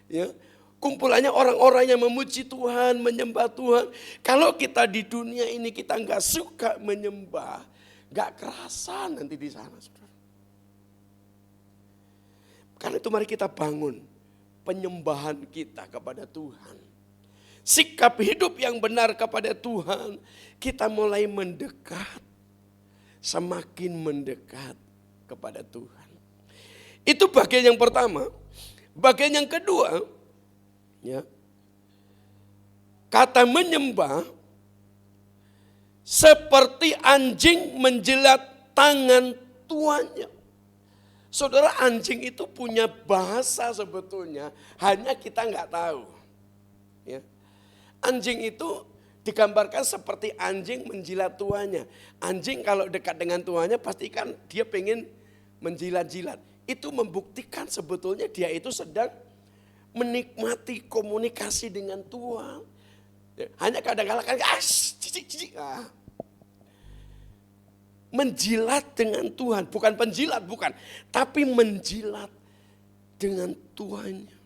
Ya, kumpulannya orang-orang yang memuji Tuhan, menyembah Tuhan. Kalau kita di dunia ini kita enggak suka menyembah, enggak kerasa nanti di sana saudara. Karena itu mari kita bangun penyembahan kita kepada Tuhan. Sikap hidup yang benar kepada Tuhan. Kita mulai mendekat. Semakin mendekat kepada Tuhan. Itu bagian yang pertama. Bagian yang kedua. Ya, kata menyembah. Seperti anjing menjilat tangan tuannya. Saudara, anjing itu punya bahasa sebetulnya, hanya kita nggak tahu. Ya. Anjing itu digambarkan seperti anjing menjilat tuannya. Anjing kalau dekat dengan tuannya pastikan dia pengen menjilat-jilat. Itu membuktikan sebetulnya dia itu sedang menikmati komunikasi dengan Tuhan. Ya. Hanya kadang-kadang jijik. Menjilat dengan Tuhan, bukan penjilat, bukan. Tapi menjilat dengan Tuhannya.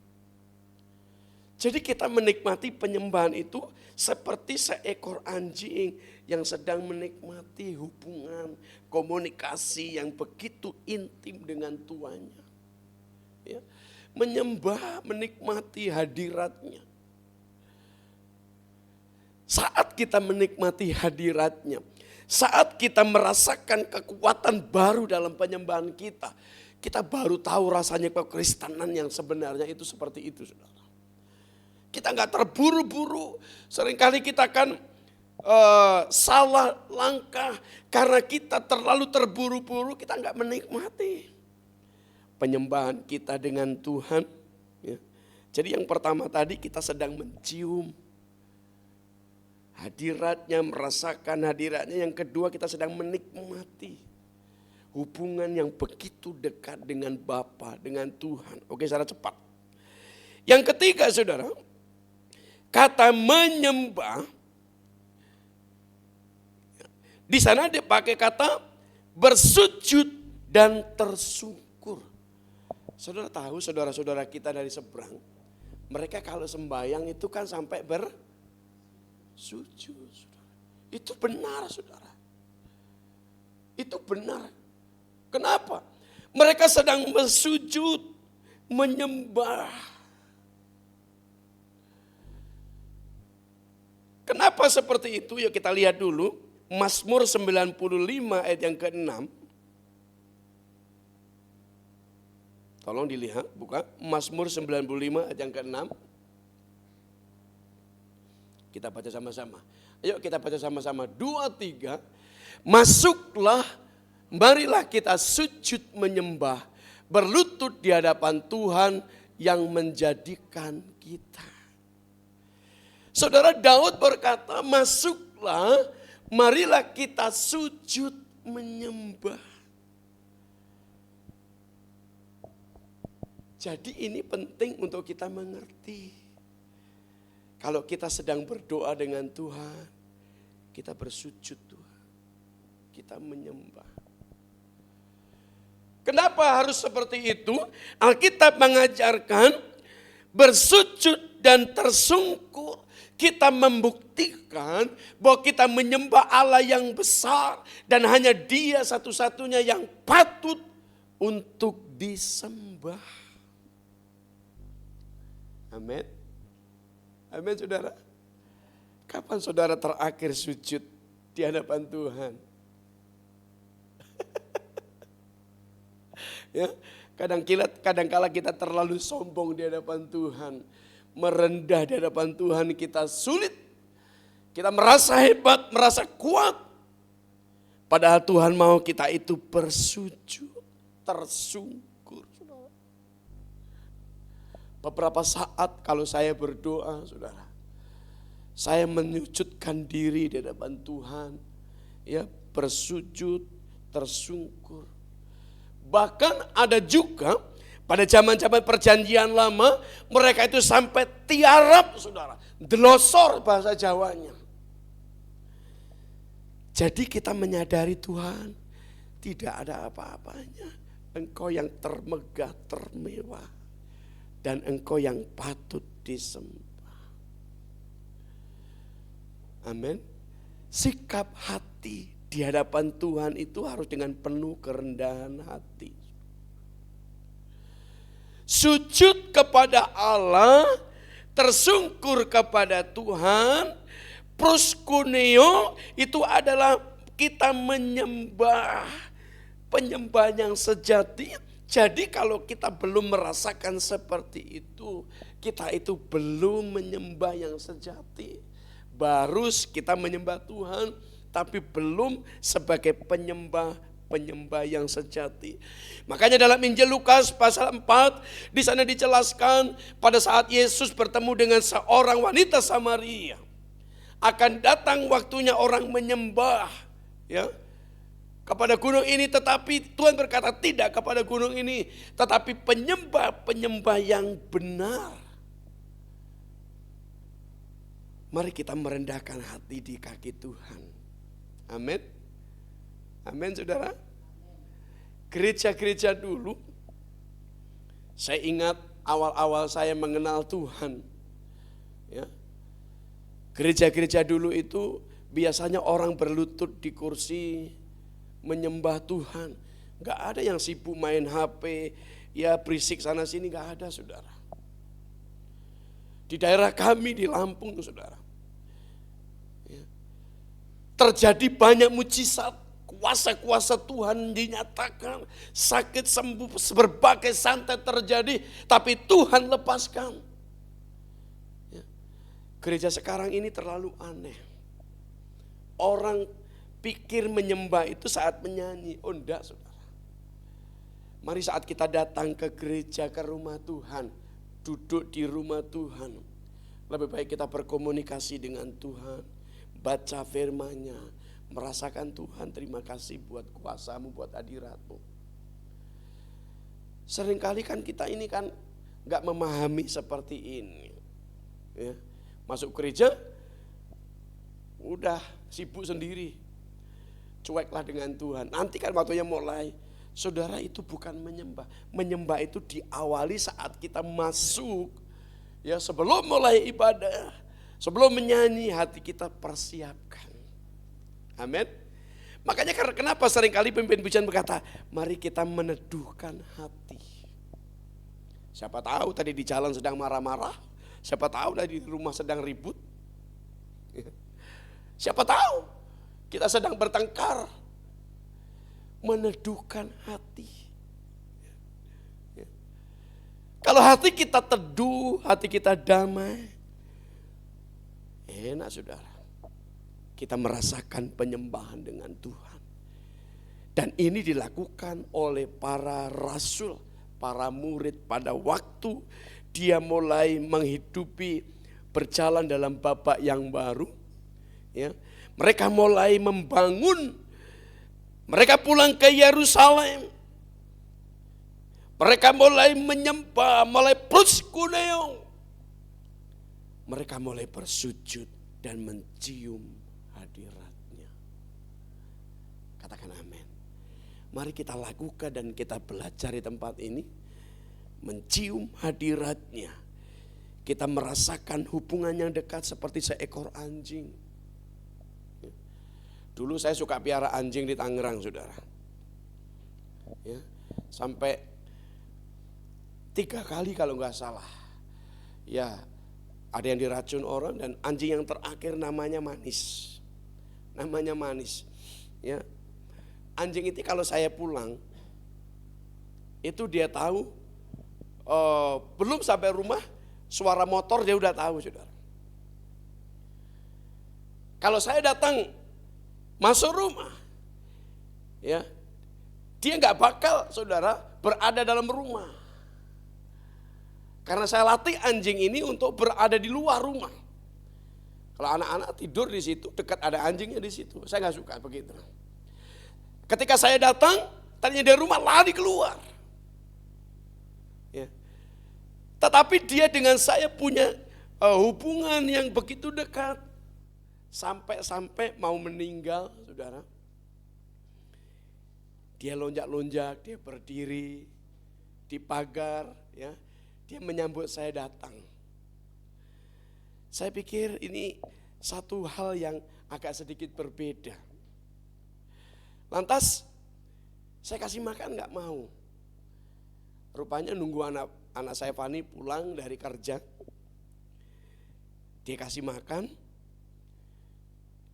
Jadi kita menikmati penyembahan itu seperti seekor anjing yang sedang menikmati hubungan, komunikasi yang begitu intim dengan tuannya. Ya. Menyembah, menikmati hadiratnya. Saat kita menikmati hadiratnya, saat kita merasakan kekuatan baru dalam penyembahan kita baru tahu rasanya kekristenan yang sebenarnya itu seperti itu, saudara. Kita nggak terburu-buru, seringkali kita kan salah langkah karena kita terlalu terburu-buru, kita nggak menikmati penyembahan kita dengan Tuhan. Ya. Jadi yang pertama tadi kita sedang mencium hadiratnya, merasakan hadiratnya. Yang kedua kita sedang menikmati hubungan yang begitu dekat dengan Bapa, dengan Tuhan. Oke, secara cepat. Yang ketiga, saudara, kata menyembah, di sana dipakai kata bersujud dan tersungkur. Saudara tahu, saudara-saudara kita dari seberang, mereka kalau sembahyang itu kan sampai sujud, saudara. Itu benar, saudara. Itu benar. Kenapa? Mereka sedang bersujud, menyembah. Kenapa seperti itu? Yuk kita lihat dulu. Mazmur 95 ayat yang ke-6. Tolong dilihat, buka. Mazmur 95 ayat yang ke-6. Kita baca sama-sama. Ayo kita baca sama-sama. 2, 3. Masuklah, marilah kita sujud menyembah, berlutut di hadapan Tuhan yang menjadikan kita. Saudara, Daud berkata, masuklah, marilah kita sujud menyembah. Jadi ini penting untuk kita mengerti. Kalau kita sedang berdoa dengan Tuhan, kita bersujud Tuhan. Kita menyembah. Kenapa harus seperti itu? Alkitab mengajarkan bersujud dan tersungkur. Kita membuktikan bahwa kita menyembah Allah yang besar dan hanya Dia satu-satunya yang patut untuk disembah. Amin. Amin, saudara. Kapan saudara terakhir sujud di hadapan Tuhan? Ya, kadang-kala kita terlalu sombong di hadapan Tuhan, merendah di hadapan Tuhan, kita sulit. Kita merasa hebat, merasa kuat. Padahal Tuhan mau kita itu bersujud, tersungkur. Beberapa saat kalau saya berdoa, saudara, saya menyujudkan diri di hadapan Tuhan, ya, bersujud, tersungkur. Bahkan ada juga pada zaman-zaman perjanjian lama, mereka itu sampai tiarap, saudara, delosor bahasa Jawanya. Jadi kita menyadari Tuhan, tidak ada apa-apanya. Engkau yang termegah, termewah. Dan engkau yang patut disembah. Amin. Sikap hati di hadapan Tuhan itu harus dengan penuh kerendahan hati. Sujud kepada Allah, tersungkur kepada Tuhan, proskuneo itu adalah kita menyembah, penyembah yang sejati. Jadi kalau kita belum merasakan seperti itu, kita itu belum menyembah yang sejati. Baru kita menyembah Tuhan, tapi belum sebagai penyembah yang sejati. Makanya dalam Injil Lukas pasal 4, di sana dijelaskan pada saat Yesus bertemu dengan seorang wanita Samaria. Akan datang waktunya orang menyembah, ya, kepada gunung ini, tetapi Tuhan berkata tidak kepada gunung ini, tetapi penyembah yang benar. Mari kita merendahkan hati di kaki Tuhan. Amin. Amin, saudara. Gereja-gereja dulu, saya ingat awal-awal saya mengenal Tuhan. Ya. Gereja-gereja dulu itu biasanya orang berlutut di kursi, menyembah Tuhan. Gak ada yang sibuk main HP, ya berisik sana sini, gak ada saudara. Di daerah kami di Lampung saudara, ya, terjadi banyak mujizat, kuasa-kuasa Tuhan dinyatakan, sakit sembuh, berbagai santet terjadi, tapi Tuhan lepaskan. Ya. Gereja sekarang ini terlalu aneh. Orang pikir menyembah itu saat menyanyi, oh enggak saudara. Mari saat kita datang ke gereja, ke rumah Tuhan, duduk di rumah Tuhan, lebih baik kita berkomunikasi dengan Tuhan, baca firman-Nya, merasakan Tuhan, terima kasih buat kuasa-Mu, buat hadirat-Mu. Seringkali kan kita ini kan gak memahami seperti ini. Ya. Masuk gereja, udah sibuk sendiri, cueklah dengan Tuhan. Nanti kan waktunya mulai. Saudara, itu bukan menyembah. Menyembah itu diawali saat kita masuk. Ya, sebelum mulai ibadah, sebelum menyanyi, hati kita persiapkan. Amin. Makanya kenapa seringkali pemimpin pujian berkata, mari kita meneduhkan hati. Siapa tahu tadi di jalan sedang marah-marah, siapa tahu tadi di rumah sedang ribut. Siapa tahu kita sedang bertengkar. Meneduhkan hati. Kalau hati kita teduh, hati kita damai, enak saudara. Kita merasakan penyembahan dengan Tuhan. Dan ini dilakukan oleh para rasul, para murid pada waktu dia mulai menghidupi, berjalan dalam babak yang baru. Ya, mereka mulai membangun. Mereka pulang ke Yerusalem. Mereka mulai menyembah, mulai proskuneo. Mereka mulai bersujud dan mencium hadirat-Nya. Katakan amin. Mari kita lakukan dan kita belajar di tempat ini. Mencium hadirat-Nya. Kita merasakan hubungan yang dekat seperti seekor anjing. Dulu saya suka piara anjing di Tangerang saudara. Ya, sampai 3 kali kalau nggak salah. Ya, ada yang diracun orang dan anjing yang terakhir namanya Manis. Namanya Manis. Ya, anjing itu kalau saya pulang, itu dia tahu, belum sampai rumah, suara motor dia udah tahu saudara. Kalau saya datang masuk rumah, ya, dia nggak bakal saudara berada dalam rumah. Karena saya latih anjing ini untuk berada di luar rumah. Kalau anak-anak tidur di situ, dekat ada anjingnya di situ. Saya nggak suka begitu. Ketika saya datang, tadinya dari rumah lari keluar. Ya. Tetapi dia dengan saya punya hubungan yang begitu dekat. Sampai mau meninggal, saudara. Dia lonjak-lonjak, dia berdiri di pagar, ya. Dia menyambut saya datang. Saya pikir ini satu hal yang agak sedikit berbeda. Lantas saya kasih makan nggak mau. Rupanya nunggu anak saya Fani pulang dari kerja. Dia kasih makan.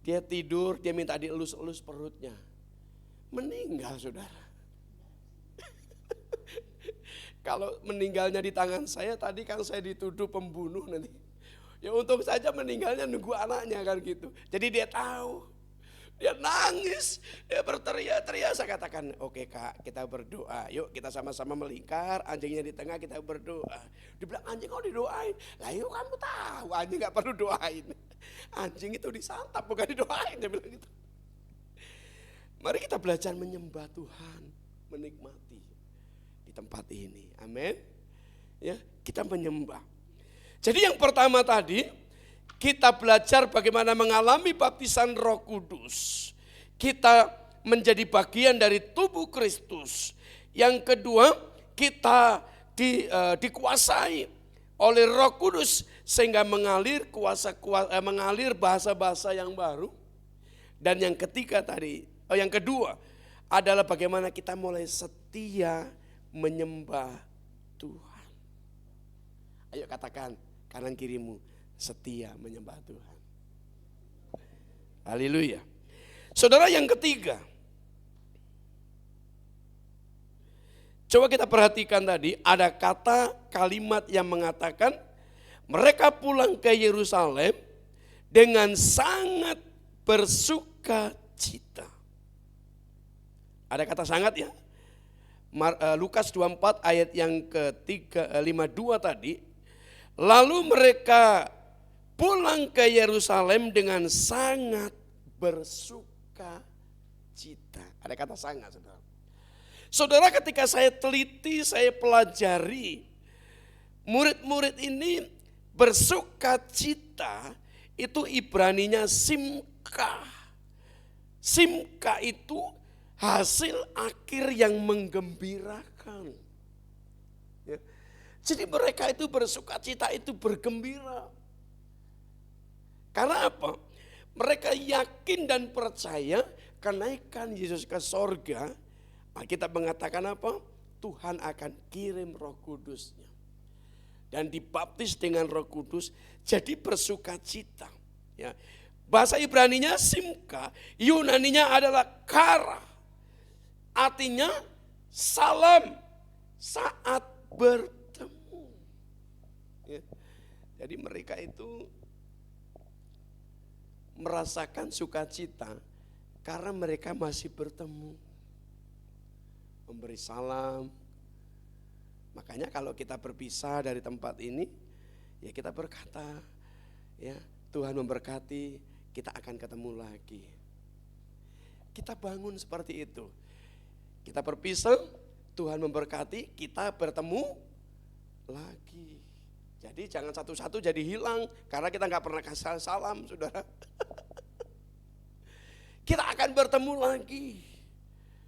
Dia tidur, dia minta dielus-elus perutnya. Meninggal saudara. Kalau meninggalnya di tangan saya, tadi kan saya dituduh pembunuh nanti. Ya untung saja meninggalnya nunggu anaknya kan gitu. Jadi dia tahu. Dia nangis, dia berteriak-teriak. Saya katakan, oke Kak, kita berdoa. Yuk kita sama-sama melingkar, anjingnya di tengah, kita berdoa. Dia bilang, anjing kau didoain. Lah yuk kamu tahu, anjing gak perlu doain. Anjing itu disantap, bukan didoain. Dia bilang gitu. Mari kita belajar menyembah Tuhan, menikmati di tempat ini. Amin. Ya, kita menyembah. Jadi yang pertama tadi, kita belajar bagaimana mengalami baptisan Roh Kudus. Kita menjadi bagian dari tubuh Kristus. Yang kedua, kita dikuasai oleh Roh Kudus sehingga mengalir mengalir bahasa-bahasa yang baru. Dan yang ketiga tadi, yang kedua adalah bagaimana kita mulai setia menyembah Tuhan. Ayo katakan kanan kirimu, setia menyembah Tuhan. Haleluya. Saudara, yang ketiga, coba kita perhatikan tadi ada kalimat yang mengatakan mereka pulang ke Yerusalem dengan sangat bersuka cita. Ada kata sangat ya. Lukas 24 ayat yang ke-52 tadi. Lalu mereka pulang ke Yerusalem dengan sangat bersuka cita. Ada kata sangat, saudara. Saudara, ketika saya teliti, saya pelajari, murid-murid ini bersuka cita, itu Ibraninya simka. Simka itu hasil akhir yang menggembirakan. Ya. Jadi mereka itu bersuka cita, itu bergembira. Karena apa? Mereka yakin dan percaya kenaikan Yesus ke sorga. Kita mengatakan apa? Tuhan akan kirim Roh Kudusnya. Dan dibaptis dengan Roh Kudus, jadi bersuka cita. Ya. Bahasa Ibraninya simka, Yunaninya adalah kara. Artinya salam saat bertemu. Ya. Jadi mereka itu merasakan sukacita karena mereka masih bertemu. Memberi salam. Makanya kalau kita berpisah dari tempat ini, ya kita berkata, ya Tuhan memberkati, kita akan ketemu lagi. Kita bangun seperti itu. Kita berpisah, Tuhan memberkati, kita bertemu lagi. Jadi jangan satu-satu jadi hilang, karena kita nggak pernah kasih salam, saudara. Kita akan bertemu lagi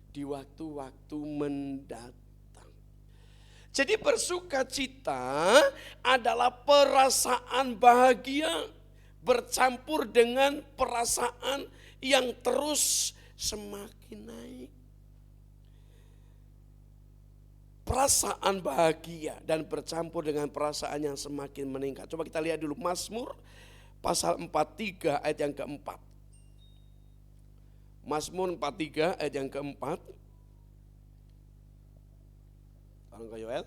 di waktu-waktu mendatang. Jadi bersuka cita adalah perasaan bahagia bercampur dengan perasaan yang terus semakin naik. Perasaan bahagia dan bercampur dengan perasaan yang semakin meningkat. Coba kita lihat dulu Mazmur pasal 43 ayat yang keempat. Mazmur 43 ayat yang keempat. Tolong Kak Yoel.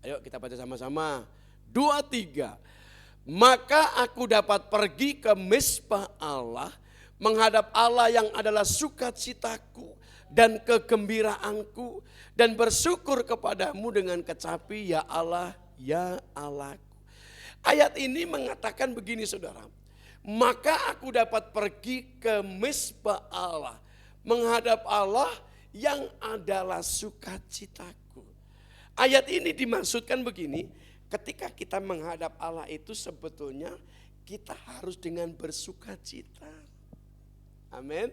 Ayo kita baca sama-sama. 2, 3. Maka aku dapat pergi ke mezbah Allah, menghadap Allah yang adalah sukacitaku dan kegembiraanku, dan bersyukur kepadamu dengan kecapi, ya Allah, ya Allahku. Ayat ini mengatakan begini, saudara. Maka aku dapat pergi ke mezbah Allah, menghadap Allah yang adalah sukacitaku. Ayat ini dimaksudkan begini, ketika kita menghadap Allah itu sebetulnya kita harus dengan bersukacita. Amin.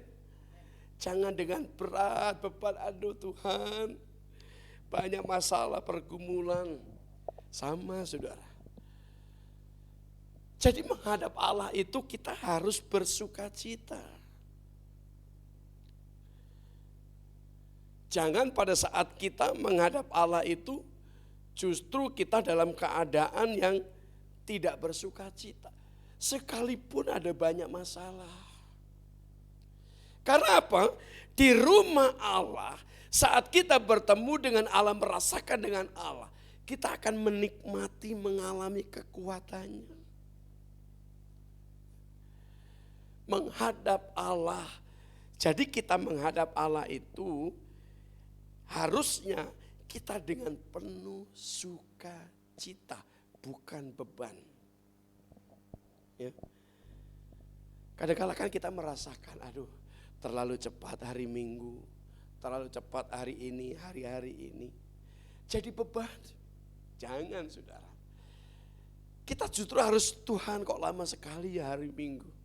Jangan dengan berat, beban, aduh Tuhan, banyak masalah, pergumulan. Sama saudara. Jadi menghadap Allah itu kita harus bersukacita. Jangan pada saat kita menghadap Allah itu justru kita dalam keadaan yang tidak bersukacita. Sekalipun ada banyak masalah. Karena apa? Di rumah Allah, saat kita bertemu dengan Allah, merasakan dengan Allah, kita akan menikmati, mengalami kekuatannya. Menghadap Allah. Jadi kita menghadap Allah itu harusnya kita dengan penuh sukacita, bukan beban. Ya. Kadang-kadang kan kita merasakan, aduh, terlalu cepat hari Minggu, terlalu cepat hari ini, hari-hari ini. Jadi beban. Jangan saudara. Kita justru harus, Tuhan kok lama sekali ya hari Minggu.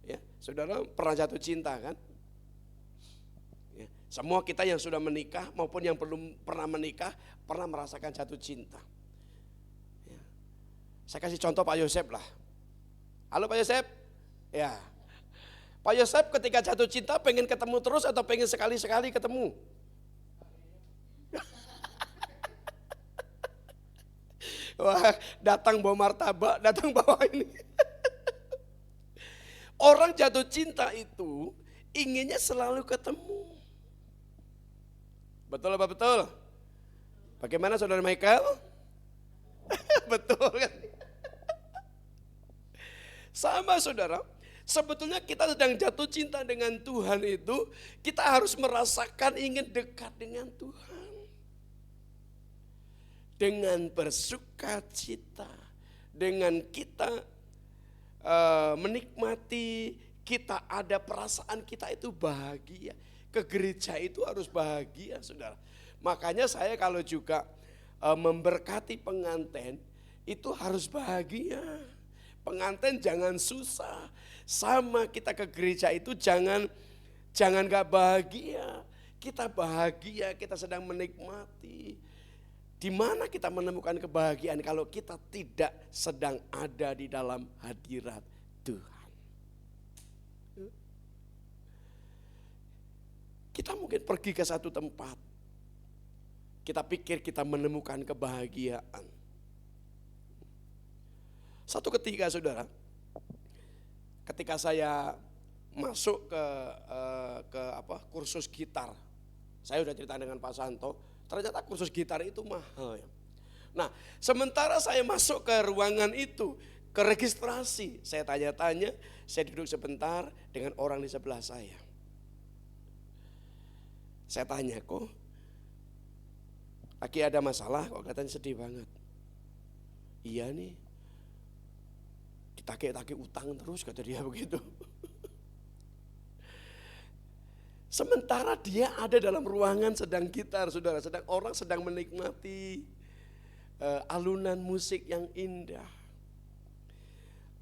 Ya, saudara pernah jatuh cinta kan? Ya, semua kita yang sudah menikah maupun yang belum pernah menikah, pernah merasakan jatuh cinta. Ya. Saya kasih contoh Pak Yosef lah. Halo Pak Yosef. Ya. Pak Yosef ketika jatuh cinta pengen ketemu terus atau pengen sekali-sekali ketemu? Wah, datang bawa martabak, datang bawa ini. Orang jatuh cinta itu inginnya selalu ketemu. Betul apa betul? Bagaimana saudara Michael? Betul kan? Sama saudara, sebetulnya kita sedang jatuh cinta dengan Tuhan itu, kita harus merasakan ingin dekat dengan Tuhan. Dengan bersuka cita, dengan kita menikmati, kita ada perasaan kita itu bahagia. Ke gereja itu harus bahagia saudara. Makanya saya kalau juga memberkati pengantin itu harus bahagia. Pengantin jangan susah. Sama kita ke gereja itu jangan gak bahagia. Kita bahagia, kita sedang menikmati. Di mana kita menemukan kebahagiaan kalau kita tidak sedang ada di dalam hadirat Tuhan? Kita mungkin pergi ke satu tempat. Kita pikir kita menemukan kebahagiaan. Satu ketika saudara, ketika saya masuk ke kursus gitar. Saya udah cerita dengan Pak Santo. Ternyata kursus gitar itu mahal ya. Nah, sementara saya masuk ke ruangan itu, ke registrasi, saya tanya-tanya, saya duduk sebentar dengan orang di sebelah saya. Saya tanya, kok lagi ada masalah, kok katanya sedih banget. Iya nih, ditagih-tagih utang terus kata dia begitu. Sementara dia ada dalam ruangan sedang gitar, saudara, orang sedang menikmati alunan musik yang indah.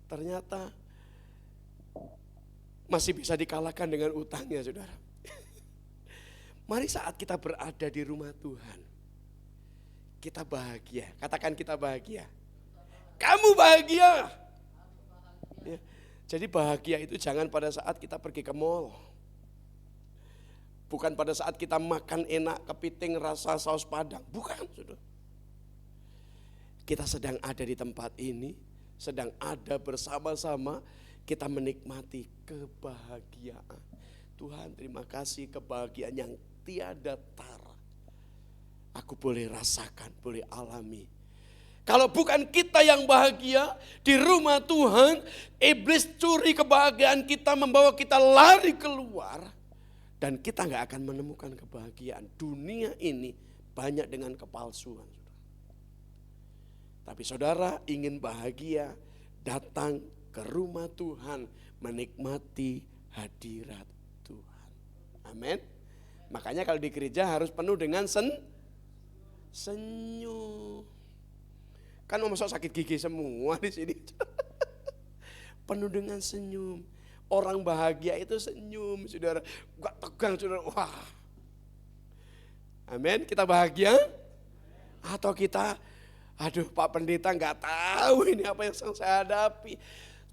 Ternyata masih bisa dikalahkan dengan utangnya, saudara. Mari saat kita berada di rumah Tuhan, kita bahagia. Katakan kita bahagia. Kamu bahagia. Ya. Jadi bahagia itu jangan pada saat kita pergi ke mall. Bukan pada saat kita makan enak kepiting rasa saus padang. Bukan, saudara. Kita sedang ada di tempat ini, sedang ada bersama-sama, kita menikmati kebahagiaan. Tuhan, terima kasih kebahagiaan yang tiada tara. Aku boleh rasakan, boleh alami. Kalau bukan kita yang bahagia di rumah Tuhan, iblis curi kebahagiaan kita, membawa kita lari keluar. Dan kita gak akan menemukan kebahagiaan. Dunia ini banyak dengan kepalsuan. Tapi saudara ingin bahagia, datang ke rumah Tuhan, menikmati hadirat Tuhan. Amin. Makanya kalau di gereja harus penuh dengan senyum. Kan masuk sakit gigi semua di sini. Penuh dengan senyum. Orang bahagia itu senyum, saudara. Gak tegang, saudara. Wah. Amin. Kita bahagia? Atau kita, aduh Pak Pendeta gak tahu ini apa yang saya hadapi.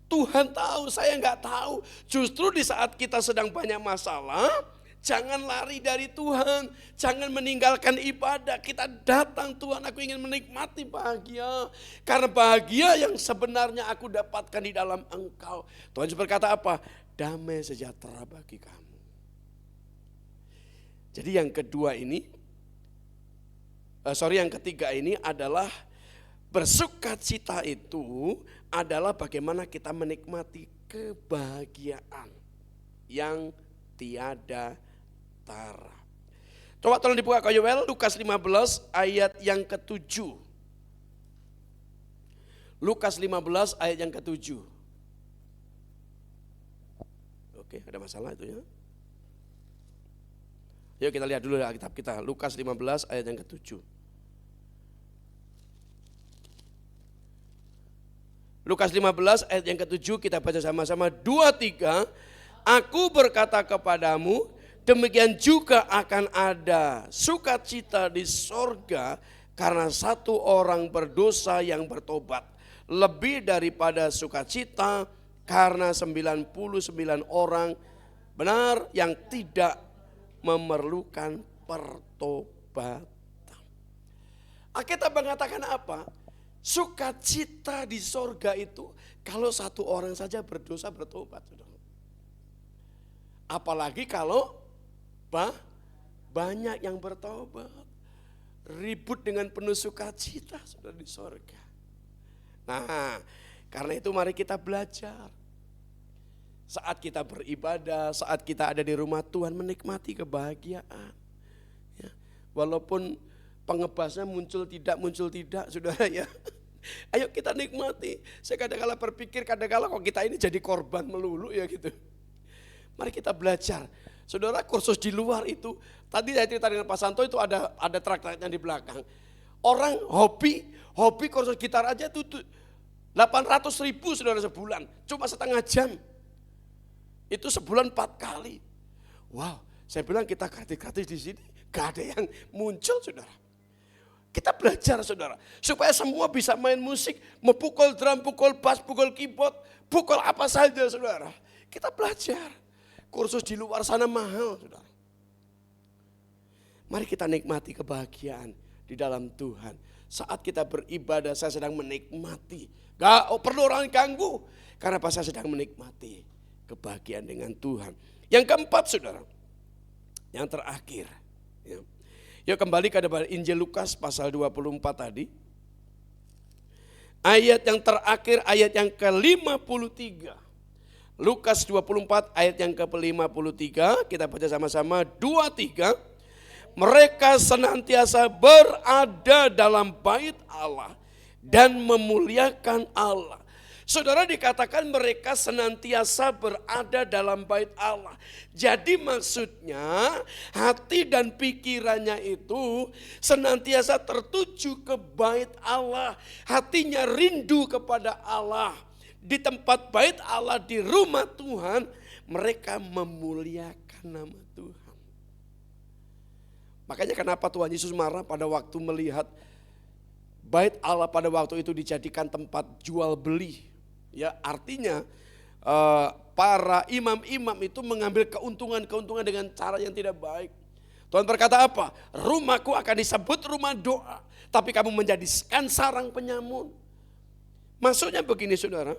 Tuhan tahu, saya gak tahu. Justru di saat kita sedang banyak masalah, jangan lari dari Tuhan. Jangan meninggalkan ibadah. Kita datang, Tuhan, aku ingin menikmati bahagia. Karena bahagia yang sebenarnya aku dapatkan di dalam Engkau. Tuhan berkata apa? Damai sejahtera bagi kamu. Jadi yang kedua ini, yang ketiga ini adalah bersukacita itu adalah bagaimana kita menikmati kebahagiaan yang tiada tara. Coba tolong dibuka Kak Yoel, Lukas 15 ayat yang ke-7. Lukas 15 ayat yang ke-7. Oke, ada masalah itu ya. Yuk kita lihat dulu Alkitab kita, Lukas 15 ayat yang ke-7. Lukas 15 ayat yang ke-7 kita baca sama-sama 2-3. Aku berkata kepadamu, demikian juga akan ada sukacita di sorga karena satu orang berdosa yang bertobat. Lebih daripada sukacita karena 99 orang benar yang tidak memerlukan pertobatan. Alkitab mengatakan apa? Sukacita di sorga itu kalau satu orang saja berdosa bertobat. Apalagi kalau banyak yang bertobat. Ribut dengan penuh sukacita sudah di sorga. Nah, karena itu mari kita belajar. Saat kita beribadah, saat kita ada di rumah Tuhan, menikmati kebahagiaan. Ya, walaupun pengebasnya muncul tidak, saudara ya. Ayo kita nikmati. Saya kadang-kala berpikir, kadang-kala kok kita ini jadi korban melulu ya gitu. Mari kita belajar. Saudara, kursus di luar itu, tadi saya cerita dengan Pak Santo itu ada trak-traknya di belakang. Orang hobi kursus gitar aja itu 800.000 saudara sebulan, cuma setengah jam. Itu sebulan 4 kali. Wow, saya bilang kita gratis-gratis di sini, gak ada yang muncul saudara. Kita belajar saudara, supaya semua bisa main musik, memukul drum, pukul bass, pukul keyboard, pukul apa saja saudara. Kita belajar. Kursus di luar sana mahal, saudara. Mari kita nikmati kebahagiaan di dalam Tuhan. Saat kita beribadah, saya sedang menikmati. Gak perlu orang ganggu, karena pas saya sedang menikmati kebahagiaan dengan Tuhan. Yang keempat, saudara, yang terakhir. Yuk kembali ke Injil Lukas pasal 24 tadi. Ayat yang terakhir, ayat yang ke-53. Lukas 24 ayat yang ke-53, kita baca sama-sama 2-3. Mereka senantiasa berada dalam bait Allah dan memuliakan Allah. Saudara, dikatakan mereka senantiasa berada dalam bait Allah. Jadi maksudnya hati dan pikirannya itu senantiasa tertuju ke bait Allah. Hatinya rindu kepada Allah. Di tempat bait Allah, di rumah Tuhan, mereka memuliakan nama Tuhan. Makanya kenapa Tuhan Yesus marah pada waktu melihat bait Allah pada waktu itu dijadikan tempat jual beli. Ya, artinya para imam-imam itu mengambil keuntungan dengan cara yang tidak baik. Tuhan berkata apa? Rumahku akan disebut rumah doa, tapi kamu menjadikan sarang penyamun. Maksudnya begini saudara,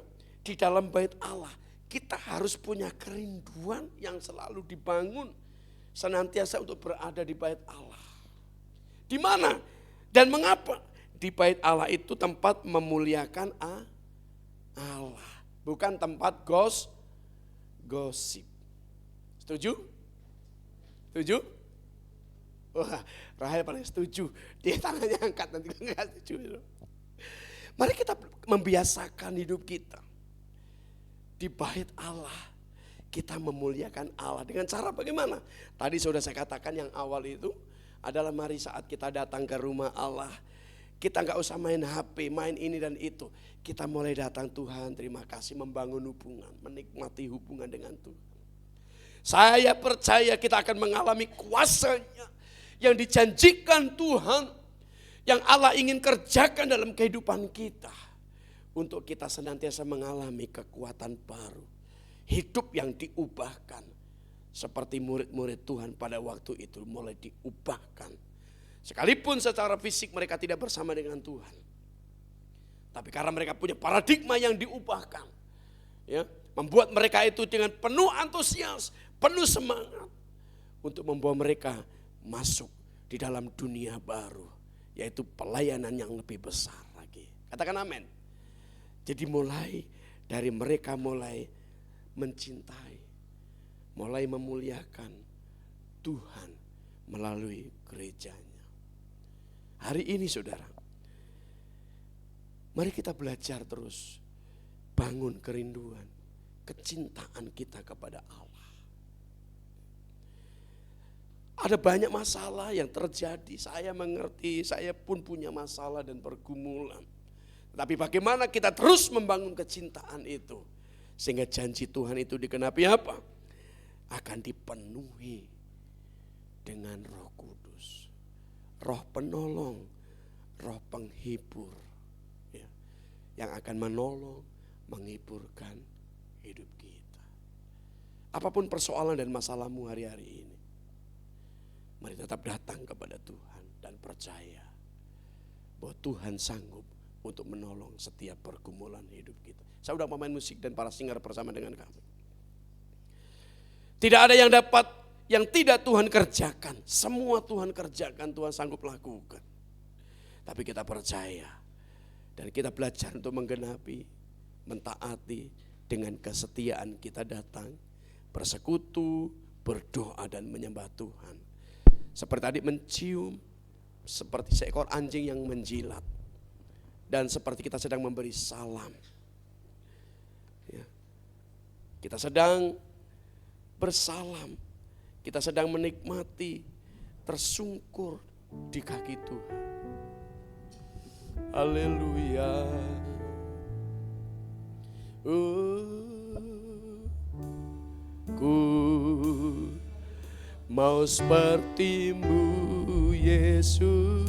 di dalam bait Allah kita harus punya kerinduan yang selalu dibangun senantiasa untuk berada di bait Allah. Di mana dan mengapa? Di bait Allah itu tempat memuliakan Allah, bukan tempat gosip. Setuju? Setuju? Wah, Rahel paling setuju. Dia tangannya angkat, nanti enggak setuju. Mari kita membiasakan hidup kita. Di bait Allah, kita memuliakan Allah. Dengan cara bagaimana? Tadi sudah saya katakan yang awal itu adalah mari saat kita datang ke rumah Allah, kita gak usah main HP, main ini dan itu. Kita mulai datang, Tuhan terima kasih, membangun hubungan, menikmati hubungan dengan Tuhan. Saya percaya kita akan mengalami kuasanya yang dijanjikan Tuhan, yang Allah ingin kerjakan dalam kehidupan kita. Untuk kita senantiasa mengalami kekuatan baru. Hidup yang diubahkan. Seperti murid-murid Tuhan pada waktu itu mulai diubahkan. Sekalipun secara fisik mereka tidak bersama dengan Tuhan. Tapi karena mereka punya paradigma yang diubahkan. Ya, membuat mereka itu dengan penuh antusias, penuh semangat. Untuk membawa mereka masuk di dalam dunia baru. Yaitu pelayanan yang lebih besar lagi. Katakan amin. Jadi mulai dari mereka mulai mencintai, mulai memuliakan Tuhan melalui gerejanya. Hari ini saudara, mari kita belajar terus bangun kerinduan, kecintaan kita kepada Allah. Ada banyak masalah yang terjadi, saya mengerti, saya pun punya masalah dan pergumulan. Tapi bagaimana kita terus membangun kecintaan itu. Sehingga janji Tuhan itu dikenapi apa? Akan dipenuhi dengan Roh Kudus. Roh penolong, roh penghibur. Ya, yang akan menolong, menghiburkan hidup kita. Apapun persoalan dan masalahmu hari-hari ini. Mari tetap datang kepada Tuhan dan percaya bahwa Tuhan sanggup untuk menolong setiap pergumulan hidup kita. Saya udah pemain musik dan para singer bersama dengan kami. Tidak ada yang tidak Tuhan kerjakan. Semua Tuhan kerjakan, Tuhan sanggup lakukan. Tapi kita percaya dan kita belajar untuk menggenapi, mentaati dengan kesetiaan kita datang, bersekutu, berdoa dan menyembah Tuhan. Seperti tadi mencium, seperti seekor anjing yang menjilat. Dan seperti kita sedang memberi salam. Ya. Kita sedang bersalam. Kita sedang menikmati, tersungkur di kaki Tuhan. Haleluya. Ku mau seperti-Mu Yesus,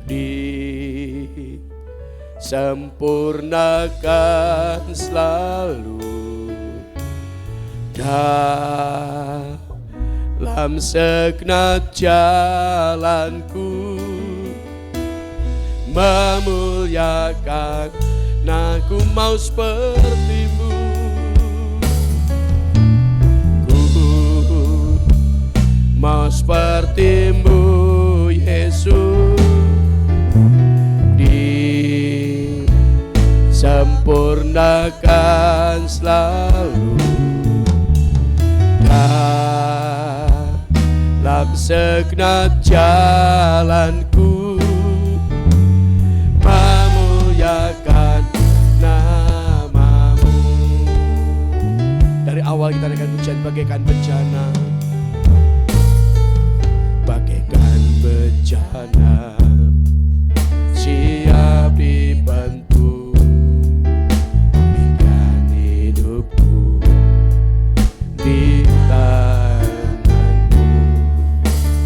disempurnakan selalu dalam segenap jalanku, memuliakan, aku mau seperti-Mu. Ku mau seperti-Mu Yesus, disempurnakan selalu dalam segenap jalanku, memuliakan nama-Mu. Dari awal kita dengan hujan bagaikan bencana, bagaikan bencana, siap dibantu, berikan hidupku di tangan-Mu,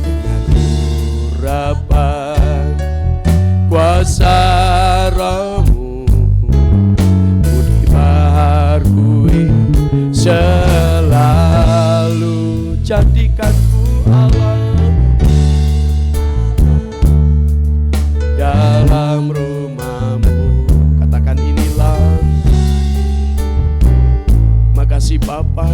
dengan urapan kuasa Roh-Mu, ku dibaharui selalu. Jadikanku Allah dalam rumah-Mu. Katakan inilah. Makasih Bapa.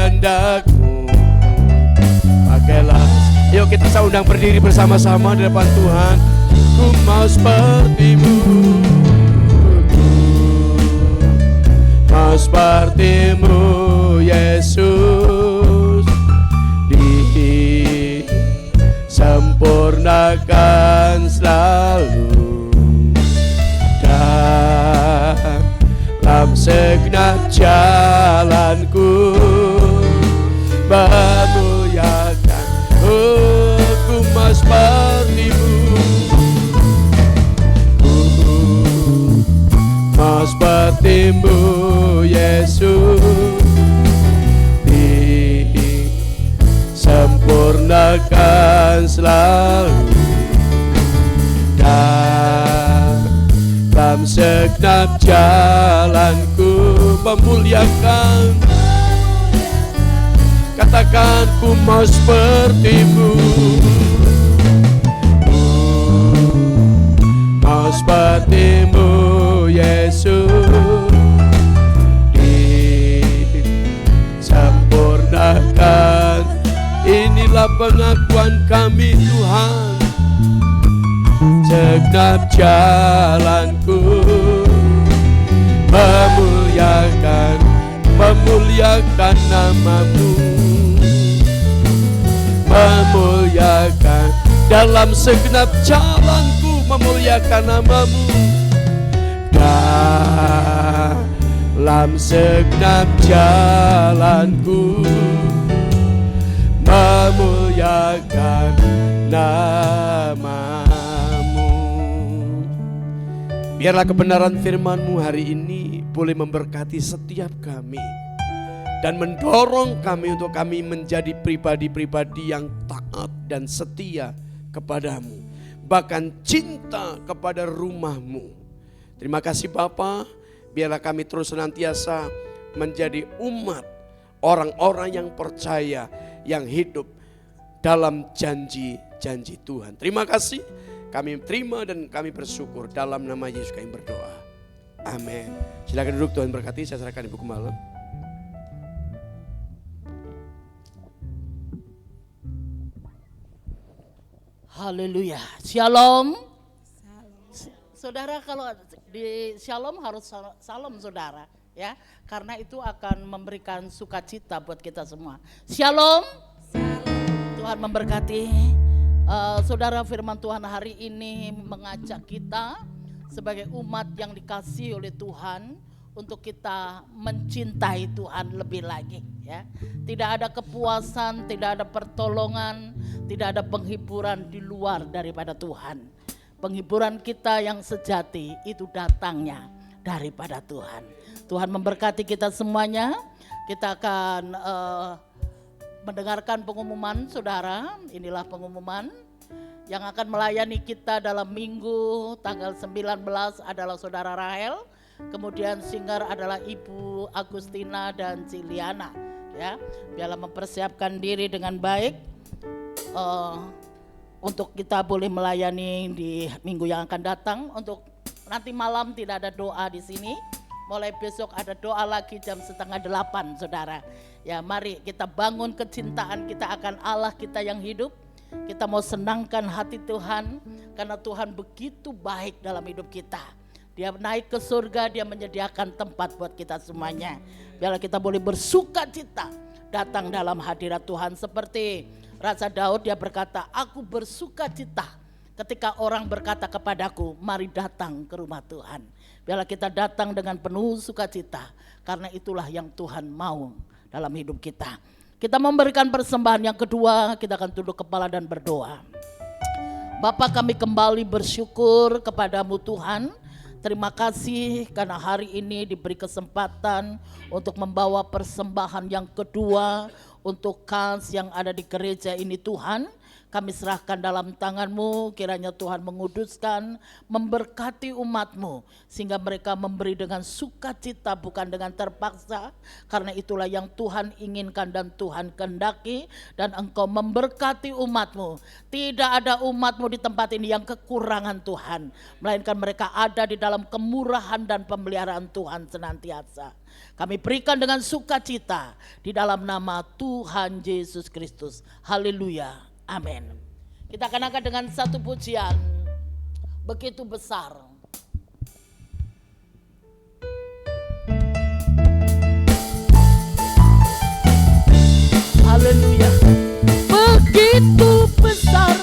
Kehendak-Mu pakailah. Yuk kita undang berdiri bersama-sama di depan Tuhan. Ku mau seperti-Mu, ku mau seperti-Mu Yesus, disempurnakan selalu dalam segenap jalanku, memuliakan, ku mau seperti-Mu, ku mau seperti-Mu Yesus, disempurnakan selalu dalam segenap jalanku, memuliakan. Katakan ku mau seperti-Mu, mau seperti-Mu Yesus, disempurnakan. Inilah pengakuan kami Tuhan, segenap jalanku, memuliakan, memuliakan nama-Mu, memuliakan dalam segenap jalanku, memuliakan nama-Mu, dalam segenap jalanku, memuliakan nama-Mu. Biarlah kebenaran firman-Mu hari ini boleh memberkati setiap kami dan mendorong kami untuk kami menjadi pribadi-pribadi yang taat dan setia kepadamu, bahkan cinta kepada rumah-Mu. Terima kasih Bapa, biarlah kami terus senantiasa menjadi umat, orang-orang yang percaya, yang hidup dalam janji-janji Tuhan. Terima kasih, kami terima dan kami bersyukur dalam nama Yesus kami berdoa. Amin. Silakan duduk, Tuhan berkati. Saya serahkan Ibu Gembala. Haleluya. Shalom. Saudara, kalau di Shalom harus salam saudara ya, karena itu akan memberikan sukacita buat kita semua. Shalom. Tuhan memberkati. Saudara, firman Tuhan hari ini mengajak kita sebagai umat yang dikasihi oleh Tuhan untuk kita mencintai Tuhan lebih lagi ya. Tidak ada kepuasan, tidak ada pertolongan, tidak ada penghiburan di luar daripada Tuhan. Penghiburan kita yang sejati itu datangnya daripada Tuhan. Tuhan memberkati kita semuanya. Kita akan mendengarkan pengumuman saudara. Inilah pengumuman yang akan melayani kita dalam minggu tanggal 19 adalah saudara Rahel. Kemudian singer adalah Ibu Agustina dan Ciliana ya. Biarlah mempersiapkan diri dengan baik untuk kita boleh melayani di minggu yang akan datang. Untuk nanti malam tidak ada doa di sini. Mulai besok ada doa lagi jam 7:30 saudara. Ya, mari kita bangun kecintaan kita akan Allah kita yang hidup. Kita mau senangkan hati Tuhan karena Tuhan begitu baik dalam hidup kita. Dia naik ke surga, dia menyediakan tempat buat kita semuanya. Biarlah kita boleh bersuka cita datang dalam hadirat Tuhan. Seperti Raja Daud, dia berkata, aku bersuka cita ketika orang berkata kepadaku, mari datang ke rumah Tuhan. Biarlah kita datang dengan penuh sukacita, karena itulah yang Tuhan mau dalam hidup kita. Kita memberikan persembahan yang kedua, kita akan tunduk kepala dan berdoa. Bapa, kami kembali bersyukur kepadamu Tuhan. Terima kasih karena hari ini diberi kesempatan untuk membawa persembahan yang kedua untuk kas yang ada di gereja ini Tuhan. Kami serahkan dalam tangan-Mu, kiranya Tuhan menguduskan, memberkati umat-Mu, sehingga mereka memberi dengan sukacita bukan dengan terpaksa, karena itulah yang Tuhan inginkan dan Tuhan kehendaki, dan Engkau memberkati umat-Mu. Tidak ada umat-Mu di tempat ini yang kekurangan Tuhan, melainkan mereka ada di dalam kemurahan dan pemeliharaan Tuhan senantiasa. Kami berikan dengan sukacita di dalam nama Tuhan Yesus Kristus. Haleluya. Amin. Kita akan angkat dengan satu pujian begitu besar. Haleluya. Begitu besar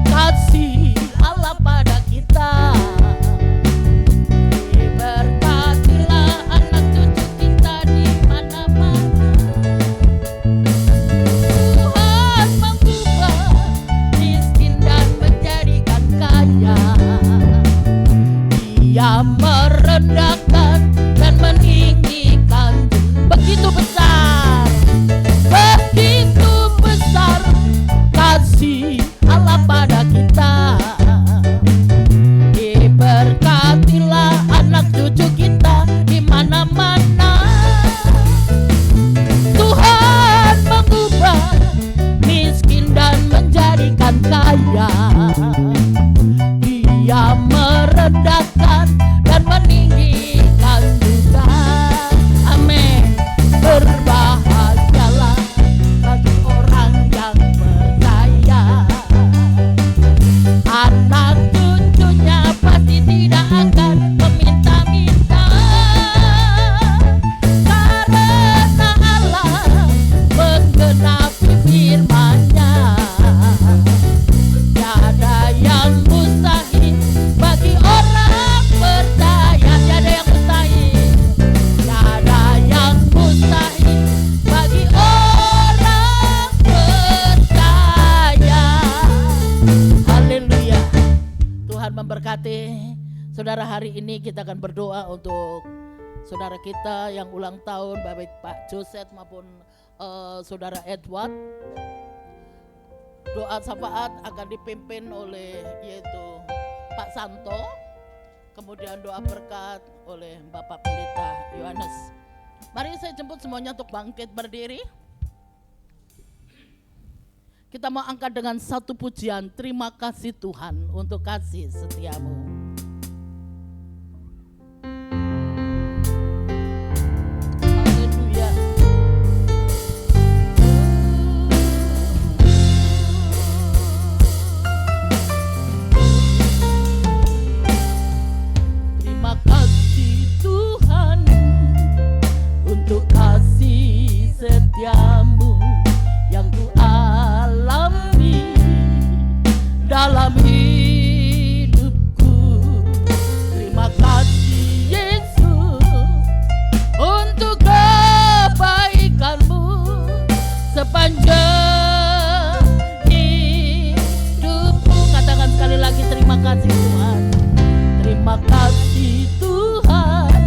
kasih Allah pada kita. Berkatilah anak cucu kita di mana-mana. Dia merendahkan dan meninggikan. Begitu besar kasih Allah pada kita. Diberkatilah anak cucu kita di mana-mana. Tuhan mengubah miskin dan menjadikan kaya. Dia merendahkan dan meninggikan juga. Amin. Berbahagialah bagi orang yang percaya. Anak cucunya pasti tidak akan meminta-minta, karena Allah menggenapi firman-Nya. Tiada yang mustahil bagi orang percaya. Tiada yang mustahil. Tiada yang mustahil bagi orang percaya. Haleluya. Tuhan memberkati. Saudara, hari ini kita akan berdoa untuk saudara kita yang ulang tahun, baik Pak Joseph maupun saudara Edward. Doa syafaat akan dipimpin oleh yaitu Pak Santo. Kemudian doa berkat oleh Bapak Pendeta Yohanes. Mari saya jemput semuanya untuk bangkit berdiri. Kita mau angkat dengan satu pujian, terima kasih Tuhan untuk kasih setiamu. Haleluya. Terima kasih Tuhan untuk kasih setiamu yang ku alami dalam hidupku. Terima kasih Yesus untuk kebaikanmu sepanjang hidupku. Katakan sekali lagi, terima kasih Tuhan. Terima kasih Tuhan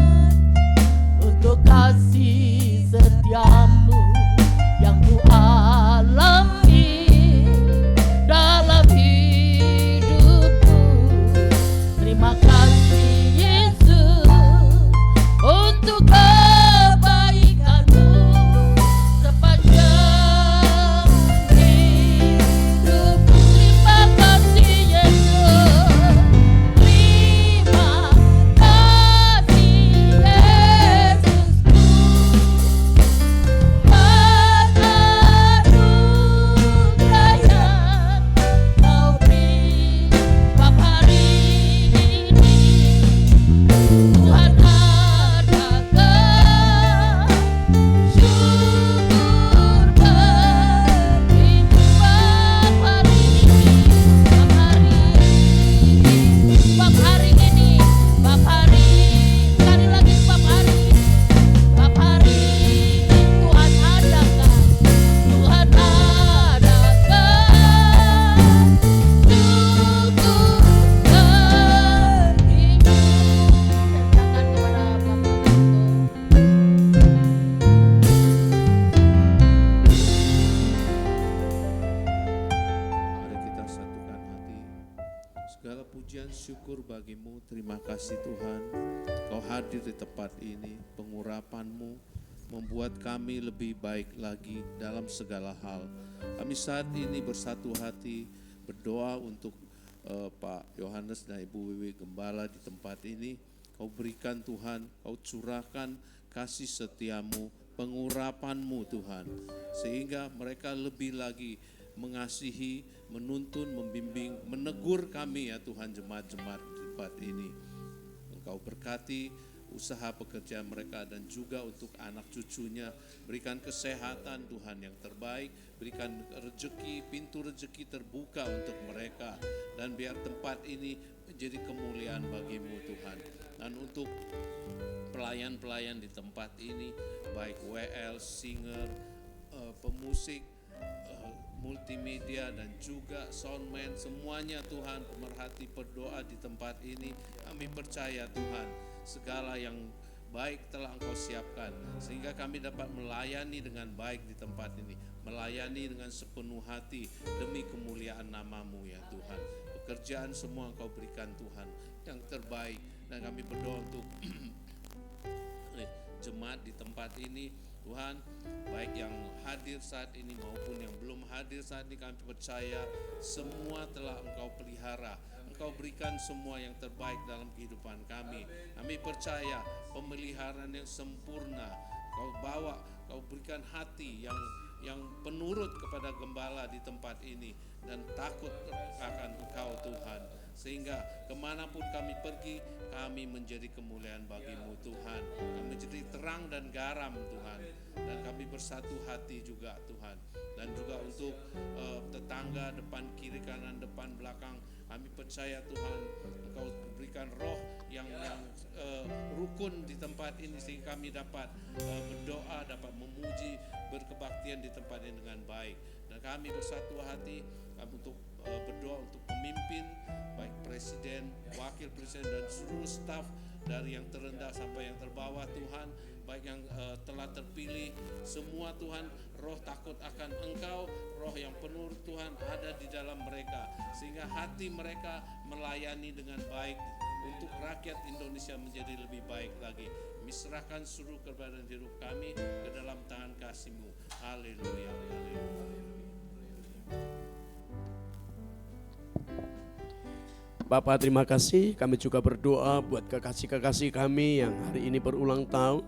untuk kasih setiamu yang ku alami dalam hidupku. Terima kasih Yesus untuk kebaikanmu sepanjang hidupku. Terima kasih Yesus. Terima kasih Yesusku. Anugerah yang Kau beri bab hari ini, Tuhan adakan syukur bagi bab hari ini, bab hari ini, bab hari sekali lagi bab hari ini, bab hari ini Tuhan adakan, Tuhan adakan syukur bagimu. Katakan kepada Bapak itu. Mari kita satukan hati. Segala pujian syukur bagimu. Terima kasih Tuhan. Kau hadir di tempat ini. Pengurapan-Mu membuat kami lebih baik lagi dalam segala hal. Kami saat ini bersatu hati berdoa untuk Pak Yohanes dan Ibu Wiwi Gembala di tempat ini. Kau berikan Tuhan, Kau curahkan kasih setiamu, pengurapan-Mu Tuhan. Sehingga mereka lebih lagi mengasihi, menuntun, membimbing, menegur kami ya Tuhan, jemaat-jemaat di tempat ini. Engkau berkati usaha pekerjaan mereka dan juga untuk anak cucunya. Berikan kesehatan Tuhan yang terbaik, berikan rezeki, pintu rezeki terbuka untuk mereka. Dan biar tempat ini menjadi kemuliaan bagimu Tuhan. Dan untuk pelayan-pelayan di tempat ini, baik WL, singer, pemusik, multimedia dan juga soundman, semuanya Tuhan, pemerhati berdoa di tempat ini. Kami percaya Tuhan, segala yang baik telah Engkau siapkan sehingga kami dapat melayani dengan baik di tempat ini, melayani dengan sepenuh hati demi kemuliaan nama-Mu ya Tuhan. Pekerjaan semua Engkau berikan Tuhan yang terbaik, dan kami berdoa untuk jemaat di tempat ini Tuhan, baik yang hadir saat ini maupun yang belum hadir saat ini, kami percaya semua telah Engkau pelihara. Engkau berikan semua yang terbaik dalam kehidupan kami. Kami percaya pemeliharaan yang sempurna Kau bawa, Kau berikan hati yang penurut kepada gembala di tempat ini dan takut akan Engkau Tuhan. Sehingga kemanapun kami pergi, kami menjadi kemuliaan bagi-Mu Tuhan. Kami menjadi terang dan garam Tuhan. Dan kami bersatu hati juga Tuhan. Dan juga untuk tetangga, depan kiri, kanan, depan belakang, kami percaya Tuhan Engkau berikan roh yang rukun di tempat ini sehingga kami dapat berdoa, dapat memuji, berkebaktian di tempat ini dengan baik. Dan kami bersatu hati untuk berdoa untuk pemimpin, baik presiden, wakil presiden dan seluruh staf dari yang terendah sampai yang terbawah Tuhan, baik yang telah terpilih, semua Tuhan, roh takut akan Engkau, roh yang penuh Tuhan ada di dalam mereka, sehingga hati mereka melayani dengan baik untuk rakyat Indonesia menjadi lebih baik lagi. Kami serahkan seluruh keberadaan hidup kami ke dalam tangan kasih-Mu. Haleluya, haleluya, haleluya. Bapak, terima kasih. Kami juga berdoa buat kekasih-kekasih kami yang hari ini berulang tahun.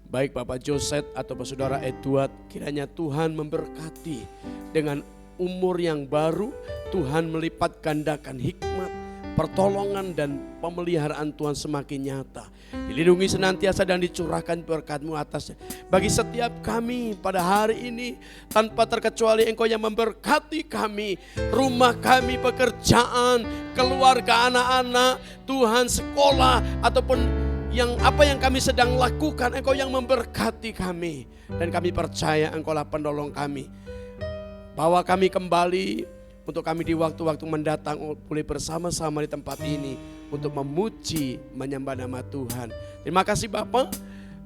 Baik Bapak Joseph atau Saudara Edward, kiranya Tuhan memberkati dengan umur yang baru. Tuhan melipat gandakan hikmat, pertolongan dan pemeliharaan Tuhan semakin nyata. Dilindungi senantiasa dan dicurahkan berkat-Mu atasnya. Bagi setiap kami pada hari ini, tanpa terkecuali Engkau yang memberkati kami, rumah kami, pekerjaan, keluarga, anak-anak, Tuhan, sekolah, ataupun apa yang kami sedang lakukan, Engkau yang memberkati kami. Dan kami percaya Engkau lah penolong kami. Bawa kami kembali untuk kami di waktu-waktu mendatang boleh bersama-sama di tempat ini untuk memuji, menyembah nama Tuhan. Terima kasih Bapak.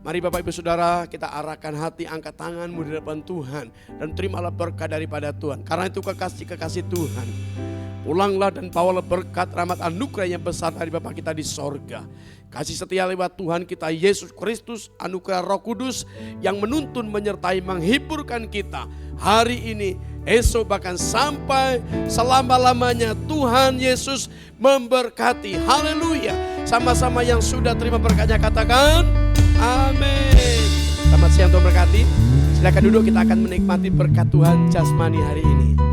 Mari Bapak Ibu Saudara, kita arahkan hati, angkat tanganmu di depan Tuhan dan terimalah berkat daripada Tuhan. Karena itu kekasih-kekasih Tuhan, pulanglah dan bawalah berkat, rahmat, anugerah yang besar dari Bapa kita di sorga. Kasih setia lewat Tuhan kita Yesus Kristus, anugerah Roh Kudus yang menuntun, menyertai, menghiburkan kita hari ini, esok, bahkan sampai selama-lamanya. Tuhan Yesus memberkati. Haleluya. Sama-sama yang sudah terima berkatnya katakan amin. Selamat siang, Tuhan berkati. Silakan duduk, kita akan menikmati berkat Tuhan jasmani hari ini.